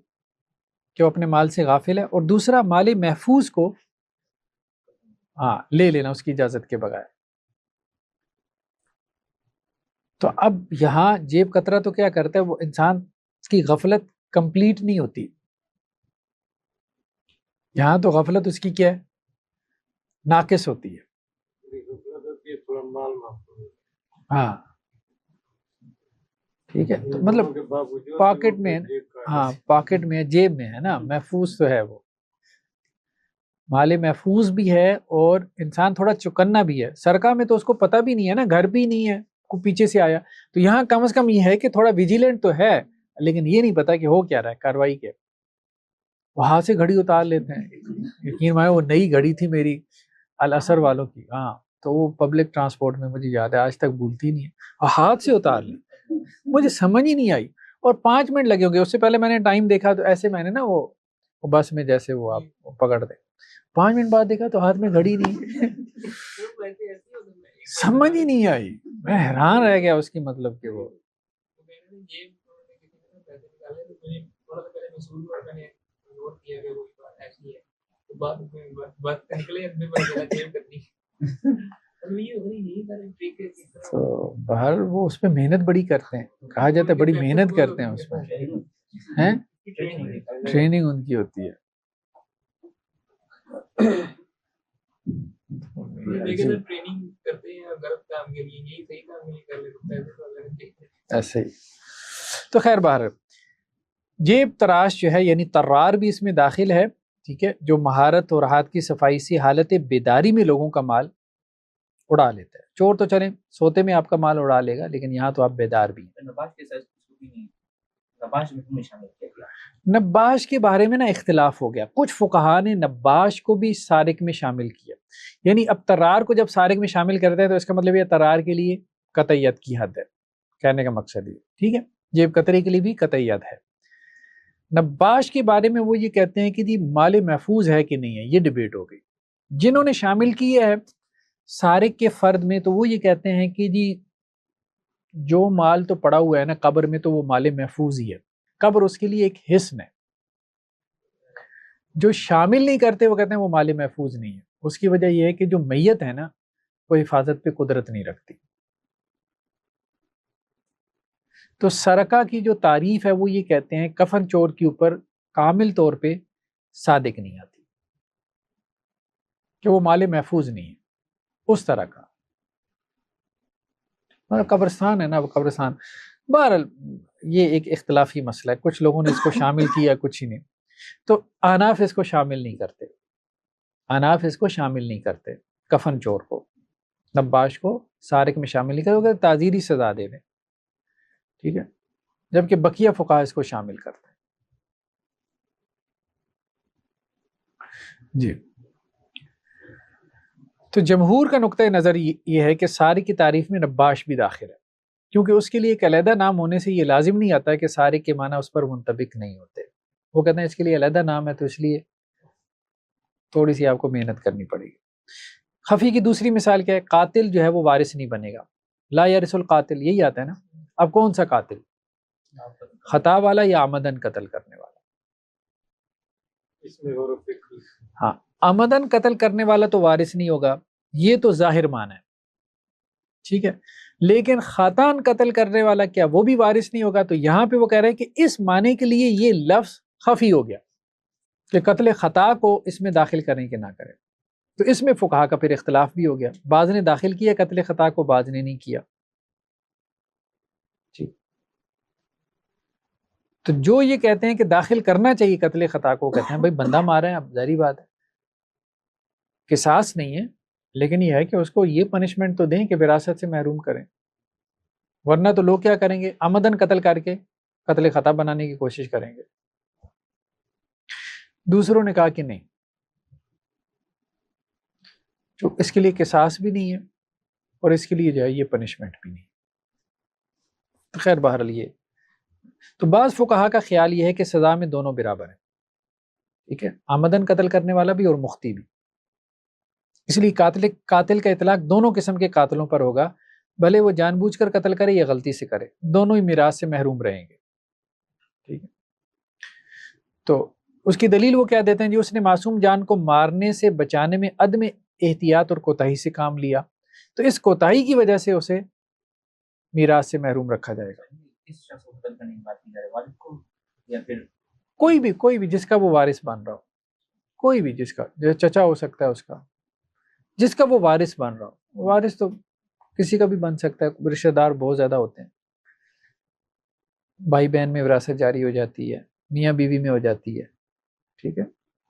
کہ وہ اپنے مال سے غافل ہے، اور دوسرا مال محفوظ کو لے لینا اس کی اجازت کے بغیر. تو اب یہاں جیب کترا تو کیا کرتا ہے، وہ انسان کی غفلت کمپلیٹ نہیں ہوتی، یہاں تو غفلت اس کی کیا ہے، ناقص ہوتی ہے. ہاں ٹھیک ہے، تو مطلب پاکٹ میں، پاکٹ میں جیب میں ہے نا، محفوظ تو ہے، وہ مال محفوظ بھی ہے اور انسان تھوڑا چکنا بھی ہے. سرقہ میں تو اس کو پتہ بھی نہیں ہے نا، گھر بھی نہیں ہے، کو پیچھے سے آیا، تو یہاں کم از کم یہ ہے کہ تھوڑا ویجیلنٹ تو ہے، لیکن یہ نہیں پتا کہ ہو کیا رہا ہے، کاروائی کیا. وہاں سے گھڑی اتار لیتے ہیں، یقین مانے وہ نئی گھڑی تھی میری الاثر والوں کی، تو وہ پبلک ٹرانسپورٹ میں، مجھے یاد ہے آج تک بھولتی نہیں ہے، اور ہاتھ سے اتار لی، مجھے سمجھ ہی نہیں آئی، اور 5 منٹ لگے ہوں گے. اس سے پہلے میں نے ٹائم دیکھا تو ایسے میں نے نا وہ بس میں جیسے وہ آپ پکڑ دیں، 5 منٹ بعد دیکھا تو ہاتھ میں گھڑی نہیں، سمجھ ہی نہیں آئی، میں حیران رہ گیا اس کی مطلب کہ وہ تو باہر وہ اس پہ محنت بڑی کرتے ہیں، کہا جاتا ہے بڑی محنت کرتے ہیں اس میں، ٹریننگ ان کی ہوتی ہے. ایسے ہی تو خیر باہر جیب تراش جو ہے یعنی طرار بھی اس میں داخل ہے، ٹھیک ہے، جو مہارت اور ہاتھ کی صفائی سے حالت بیداری میں لوگوں کا مال اڑا لیتا ہے. چور تو چلیں سوتے میں آپ کا مال اڑا لے گا، لیکن یہاں تو آپ بیدار بھی ہیں. نباش کے بارے میں نا اختلاف ہو گیا، کچھ فقہا نے نباش کو بھی سارق میں شامل کیا، یعنی اب طرار کو جب سارق میں شامل کرتے ہیں تو اس کا مطلب یہ طرار کے لیے قطعیت کی حد ہے، کہنے کا مقصد یہ، ٹھیک ہے، جیب کترے کے لیے بھی قطعیت ہے. نباش کے بارے میں وہ یہ کہتے ہیں کہ جی مال محفوظ ہے کہ نہیں ہے، یہ ڈیبیٹ ہو گئی. جنہوں نے شامل کیا ہے سارق کے فرد میں تو وہ یہ کہتے ہیں کہ جی جو مال تو پڑا ہوا ہے نا قبر میں تو وہ مال محفوظ ہی ہے، قبر اس کے لیے ایک حصن ہے. جو شامل نہیں کرتے وہ کہتے ہیں وہ مال محفوظ نہیں ہے. اس کی وجہ یہ ہے کہ جو میت ہے نا وہ حفاظت پہ قدرت نہیں رکھتی. تو سرقہ کی جو تعریف ہے وہ یہ کہتے ہیں کفن چور کے اوپر کامل طور پہ صادق نہیں آتی، کہ وہ مال محفوظ نہیں ہے اس طرح کا. قبرستان ہے نا، وہ قبرستان، بہرحال یہ ایک اختلافی مسئلہ ہے، کچھ لوگوں نے اس کو شامل کیا کچھ ہی نہیں. تو احناف اس کو شامل نہیں کرتے، احناف اس کو شامل نہیں کرتے، کفن چور کو، نباش کو سارق میں شامل نہیں کرتے، تعزیری سزا دے دیں، ٹھیک ہے، جبکہ بقیہ فقہا اس کو شامل کرتے ہیں. جی تو جمہور کا نقطہ نظر یہ ہے کہ سارق کی تعریف میں نباش بھی داخل ہے، کیونکہ اس کے لیے ایک علیحدہ نام ہونے سے یہ لازم نہیں آتا ہے کہ سارق کے معنی اس پر منطبق نہیں ہوتے. وہ کہتے ہیں اس کے لیے علیحدہ نام ہے تو اس لیے تھوڑی سی آپ کو محنت کرنی پڑے گی. خفی کی دوسری مثال کیا ہے، قاتل جو ہے وہ وارث نہیں بنے گا، لا یرث القاتل، یہی آتا ہے نا. اب کون سا قاتل، خطا والا یا عمدن قتل کرنے والا؟ ہاں عمدن قتل کرنے والا تو وارث نہیں ہوگا، یہ تو ظاہر معنی ہے، ٹھیک ہے، لیکن خطاً قتل کرنے والا کیا وہ بھی وارث نہیں ہوگا؟ تو یہاں پہ وہ کہہ رہے ہیں کہ اس معنی کے لیے یہ لفظ خفی ہو گیا کہ قتل خطا کو اس میں داخل کریں کہ نہ کریں. تو اس میں فقہا کا پھر اختلاف بھی ہو گیا، بعض نے داخل کیا قتل خطا کو، بعض نے نہیں کیا. تو جو یہ کہتے ہیں کہ داخل کرنا چاہیے قتل خطا کو، کہتے ہیں بھائی بندہ مارا ہے، اب ظاہری بات ہے قصاص نہیں ہے، لیکن یہ ہے کہ اس کو یہ پنشمنٹ تو دیں کہ وراثت سے محروم کریں، ورنہ تو لوگ کیا کریں گے عمدن قتل کر کے قتل خطا بنانے کی کوشش کریں گے. دوسروں نے کہا کہ نہیں، جو اس کے لیے قصاص بھی نہیں ہے اور اس کے لیے جو ہے یہ پنشمنٹ بھی نہیں. تو خیر بہرحال یہ تو بعض فقہا کا خیال یہ ہے کہ سزا میں دونوں برابر ہیں. ٹھیک ہے، آمدن قتل کرنے والا بھی اور مختی بھی. اس لیے قاتل کا اطلاق دونوں قسم کے قاتلوں پر ہوگا، بھلے وہ جان بوجھ کر قتل کرے یا غلطی سے کرے، دونوں ہی میراث سے محروم رہیں گے. ٹھیک ہے، تو اس کی دلیل وہ کیا دیتے ہیں؟ جو اس نے معصوم جان کو مارنے سے بچانے میں عدم احتیاط اور کوتاہی سے کام لیا، تو اس کوتاہی کی وجہ سے اسے میراث سے محروم رکھا جائے گا. اس شخص کو قتل کرنے کی بات کی جائے، والد کو یا پھر کوئی بھی جس کا وہ وارث بن رہا ہو، کوئی بھی جس کا، جو چچا ہو سکتا ہے اس کا، جس کا وہ وارث بن رہا ہو. وارث تو کسی کا بھی بن سکتا ہے، رشتہ دار بہت زیادہ ہوتے ہیں. بھائی بہن میں وراثت جاری ہو جاتی ہے، میاں بیوی میں ہو جاتی ہے. ٹھیک ہے،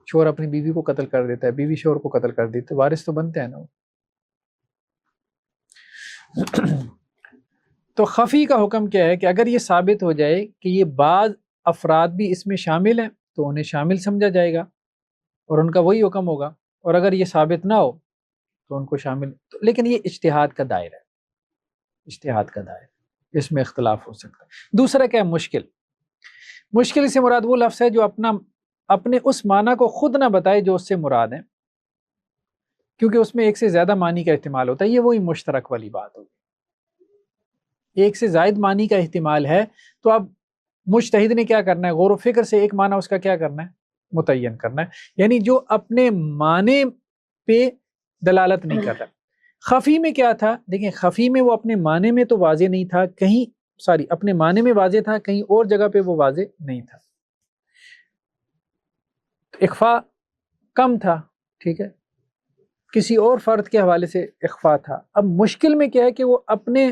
شوہر اپنی بیوی کو قتل کر دیتا ہے، بیوی شوہر کو قتل کر دیتے، وارث تو بنتے ہیں نا. تو خفی کا حکم کیا ہے کہ اگر یہ ثابت ہو جائے کہ یہ بعض افراد بھی اس میں شامل ہیں تو انہیں شامل سمجھا جائے گا اور ان کا وہی حکم ہوگا، اور اگر یہ ثابت نہ ہو تو ان کو شامل. لیکن یہ اجتہاد کا دائرہ ہے، اجتہاد کا دائرہ، اس میں اختلاف ہو سکتا ہے. دوسرا کیا ہے؟ مشکل سے مراد وہ لفظ ہے جو اپنے اس معنی کو خود نہ بتائے جو اس سے مراد ہے، کیونکہ اس میں ایک سے زیادہ معنی کا احتمال ہوتا ہے. یہ وہی مشترک والی بات ہوگی، ایک سے زائد معنی کا احتمال ہے. تو اب مجتہد نے کیا کرنا ہے؟ غور و فکر سے ایک معنی اس کا کیا کرنا ہے؟ متعین کرنا ہے، یعنی جو اپنے معنی پہ دلالت نہیں کرتا. خفی میں کیا تھا؟ دیکھیں، خفی میں وہ اپنے معنی میں تو واضح نہیں تھا، اپنے معنی میں واضح تھا، کہیں اور جگہ پہ وہ واضح نہیں تھا. اخفاء کم تھا، ٹھیک ہے، کسی اور فرد کے حوالے سے اخفاء تھا. اب مشکل میں کیا ہے کہ وہ اپنے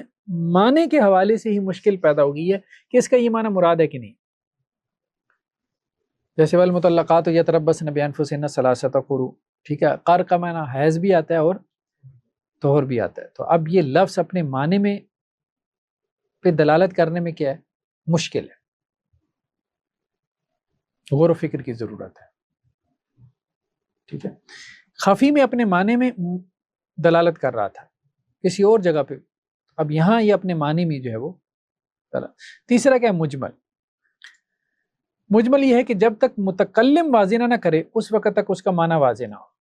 معنی کے حوالے سے ہی مشکل پیدا ہو گئی ہے کہ اس کا یہ معنی مراد ہے کہ نہیں. جیسے والمطلقات یتربصن بانفسہن ثلاثۃ قروء، ٹھیک ہے، قر کا معنی حیض بھی آتا ہے اور طہور بھی آتا ہے. تو اب یہ لفظ اپنے معنی میں پہ دلالت کرنے میں کیا ہے؟ مشکل ہے، غور و فکر کی ضرورت ہے. ٹھیک ہے، خفی میں اپنے معنی میں دلالت کر رہا تھا کسی اور جگہ پہ، اب یہاں یہ اپنے معنی میں جو ہے وہ دلالت. تیسرا کیا ہے؟ مجمل یہ ہے کہ جب تک متکلم واضح نہ کرے اس وقت تک اس کا معنی واضح نہ ہو.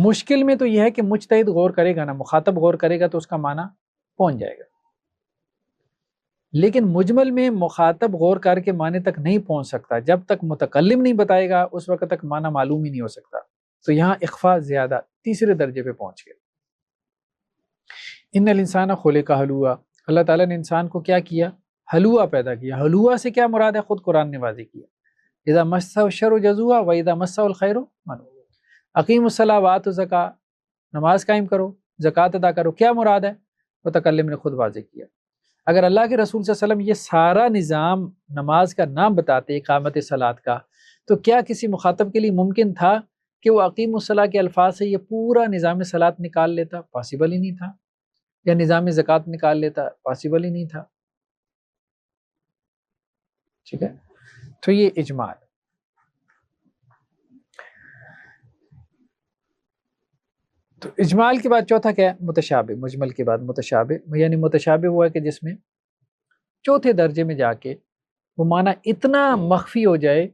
مشکل میں تو یہ ہے کہ مجتہد غور کرے گا نا، مخاطب غور کرے گا تو اس کا معنی پہنچ جائے گا. لیکن مجمل میں مخاطب غور کر کے معنی تک نہیں پہنچ سکتا، جب تک متکلم نہیں بتائے گا اس وقت تک معنی معلوم ہی نہیں ہو سکتا. تو یہاں اخفاء زیادہ تیسرے درجے پہ پہنچ گئے. ان الانسان خلق ہلوعا، اللہ تعالیٰ نے انسان کو کیا کیا؟ ہلوعا پیدا کیا. ہلوعا سے کیا مراد ہے؟ خود قرآن نے واضح کیا، اذا مسہ الشر جزوعا واذا مسہ الخیر منوعا. اقیموا الصلاۃ وآتوا الزکاۃ، نماز قائم کرو، زکوٰۃ ادا کرو. کیا مراد ہے؟ متکلم نے خود واضح کیا. اگر اللہ کے رسول صلی اللہ علیہ وسلم یہ سارا نظام نماز کا نام بتاتے، اقامت صلاۃ کا، تو کیا کسی مخاطب کے لیے ممکن تھا کہ وہ اقیم الصلاۃ کے الفاظ سے یہ پورا نظام صلاۃ نکال لیتا؟ پاسبل ہی نہیں تھا. یا نظام زکوٰۃ نکال لیتا؟ پاسبل ہی نہیں تھا. ٹھیک ہے، تو یہ اجمال. تو اجمال کے بعد چوتھا کیا ہے؟ متشابہ. مجمل کے بعد متشابہ، یعنی متشابہ ہوا ہے کہ جس میں چوتھے درجے میں جا کے وہ معنی اتنا مخفی ہو جائے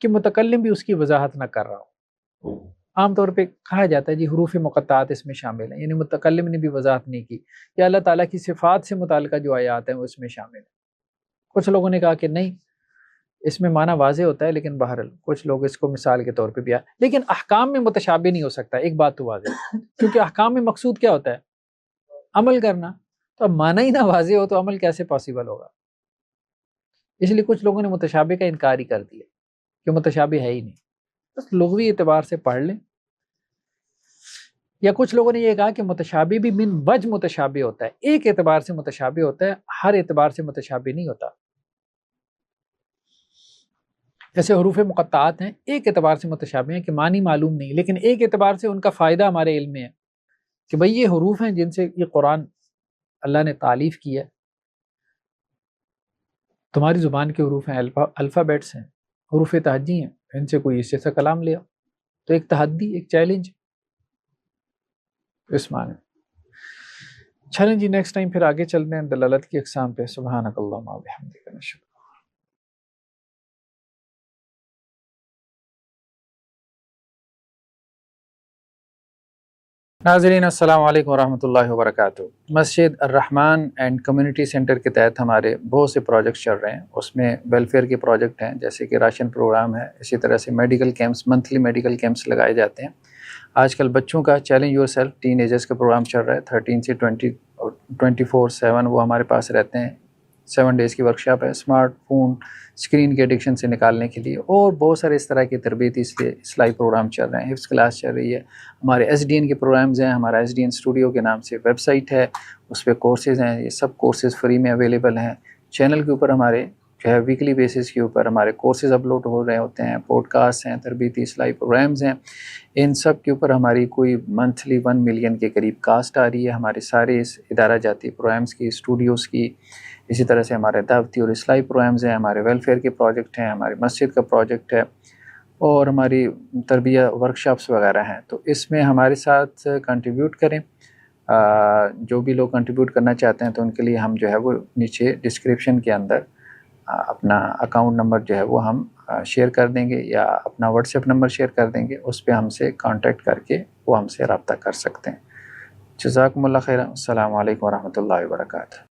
کہ متکلم بھی اس کی وضاحت نہ کر رہا ہو. عام طور پہ کہا جاتا ہے جی حروف مقطعات اس میں شامل ہیں، یعنی متکلم نے بھی وضاحت نہیں کی، یا اللہ تعالیٰ کی صفات سے متعلقہ جو آیات ہیں وہ اس میں شامل ہیں. کچھ لوگوں نے کہا کہ نہیں، اس میں معنی واضح ہوتا ہے، لیکن بہرحال کچھ لوگ اس کو مثال کے طور پہ بھی لیکن احکام میں متشابہ نہیں ہو سکتا. ایک بات تو واضح ہے، کیونکہ احکام میں مقصود کیا ہوتا ہے؟ عمل کرنا. تو اب معنی ہی نہ واضح ہو تو عمل کیسے پاسبل ہوگا؟ اس لیے کچھ لوگوں نے متشابہ کا انکار ہی کر دیا کہ متشابہ ہے ہی نہیں، بس لغوی اعتبار سے پڑھ لیں. یا کچھ لوگوں نے یہ کہا کہ متشابہ بھی من وجہ متشابہ ہوتا ہے، ایک اعتبار سے متشابہ ہوتا ہے، ہر اعتبار سے متشابہ نہیں ہوتا. جیسے حروف مقطعات ہیں، ایک اعتبار سے متشابہ ہیں کہ معنی معلوم نہیں، لیکن ایک اعتبار سے ان کا فائدہ ہمارے علم میں ہے کہ بھئی یہ حروف ہیں جن سے یہ قرآن اللہ نے تالیف کی ہے، تمہاری زبان کے حروف ہیں، الفابیٹس ہیں، حروف تہجی ہیں، ان سے کوئی اس جیسا کلام لیا، تو ایک تحدی، ایک چیلنج اس معنی۔ چلیں جی نیکسٹ ٹائم پھر آگے چلتے ہیں دلالت کی اقسام پہ۔ سبحانک اللہم و بحمدک نشہد۔ ناظرین السلام علیکم ورحمۃ اللہ وبرکاتہ۔ مسجد الرحمن اینڈ کمیونٹی سینٹر کے تحت ہمارے بہت سے پروجیکٹس چل رہے ہیں، اس میں ویلفیئر کے پروجیکٹ ہیں جیسے کہ راشن پروگرام ہے، اسی طرح سے medical camps, monthly medical camps لگائے جاتے ہیں۔ آج کل بچوں کا challenge your self ten agers کا پروگرام چل رہا ہے، 13 سے 24/7 وہ ہمارے پاس رہتے ہیں۔ 7 ڈیز کی ورکشاپ ہے اسمارٹ فون اسکرین کے ایڈکشن سے نکالنے کے لیے، اور بہت سارے اس طرح کے تربیتی اصلاحی پروگرام چل رہے ہیں، حفظ کلاس چل رہی ہے، ہمارے ایس ڈی این کے پروگرامز ہیں، ہمارا ایس ڈی این اسٹوڈیو کے نام سے ویب سائٹ ہے، اس پہ کورسز ہیں، یہ سب کورسز فری میں اویلیبل ہیں۔ چینل کے اوپر ہمارے جو ہے ویکلی بیسس کے اوپر ہمارے کورسز اپلوڈ ہو رہے ہوتے ہیں، پوڈ کاسٹ ہیں، تربیتی اصلاحی پروگرامز ہیں، ان سب کے اوپر ہماری کوئی منتھلی 1 ملین کے قریب کاسٹ آ رہی ہے، ہمارے سارے اس ادارہ جاتی پروگرامز کی، اسٹوڈیوز کی، اسی طرح سے ہمارے دعوتی اور اصلاحی پروگرامز ہیں، ہمارے ویلفیئر کے پروجیکٹ ہیں، ہماری مسجد کا پروجیکٹ ہے، اور ہماری تربیہ ورکشاپس وغیرہ ہیں۔ تو اس میں ہمارے ساتھ کنٹریبیوٹ کریں، جو بھی لوگ کنٹریبیوٹ کرنا چاہتے ہیں تو ان کے لیے ہم جو ہے وہ نیچے ڈسکرپشن کے اندر اپنا اکاؤنٹ نمبر جو ہے وہ ہم شیئر کر دیں گے، یا اپنا واٹس ایپ نمبر شیئر کر دیں گے، اس پہ ہم سے کانٹیکٹ کر کے وہ ہم سے رابطہ کر سکتے ہیں۔ جزاکم اللہ خیر، السلام علیکم ورحمۃ اللہ وبرکاتہ۔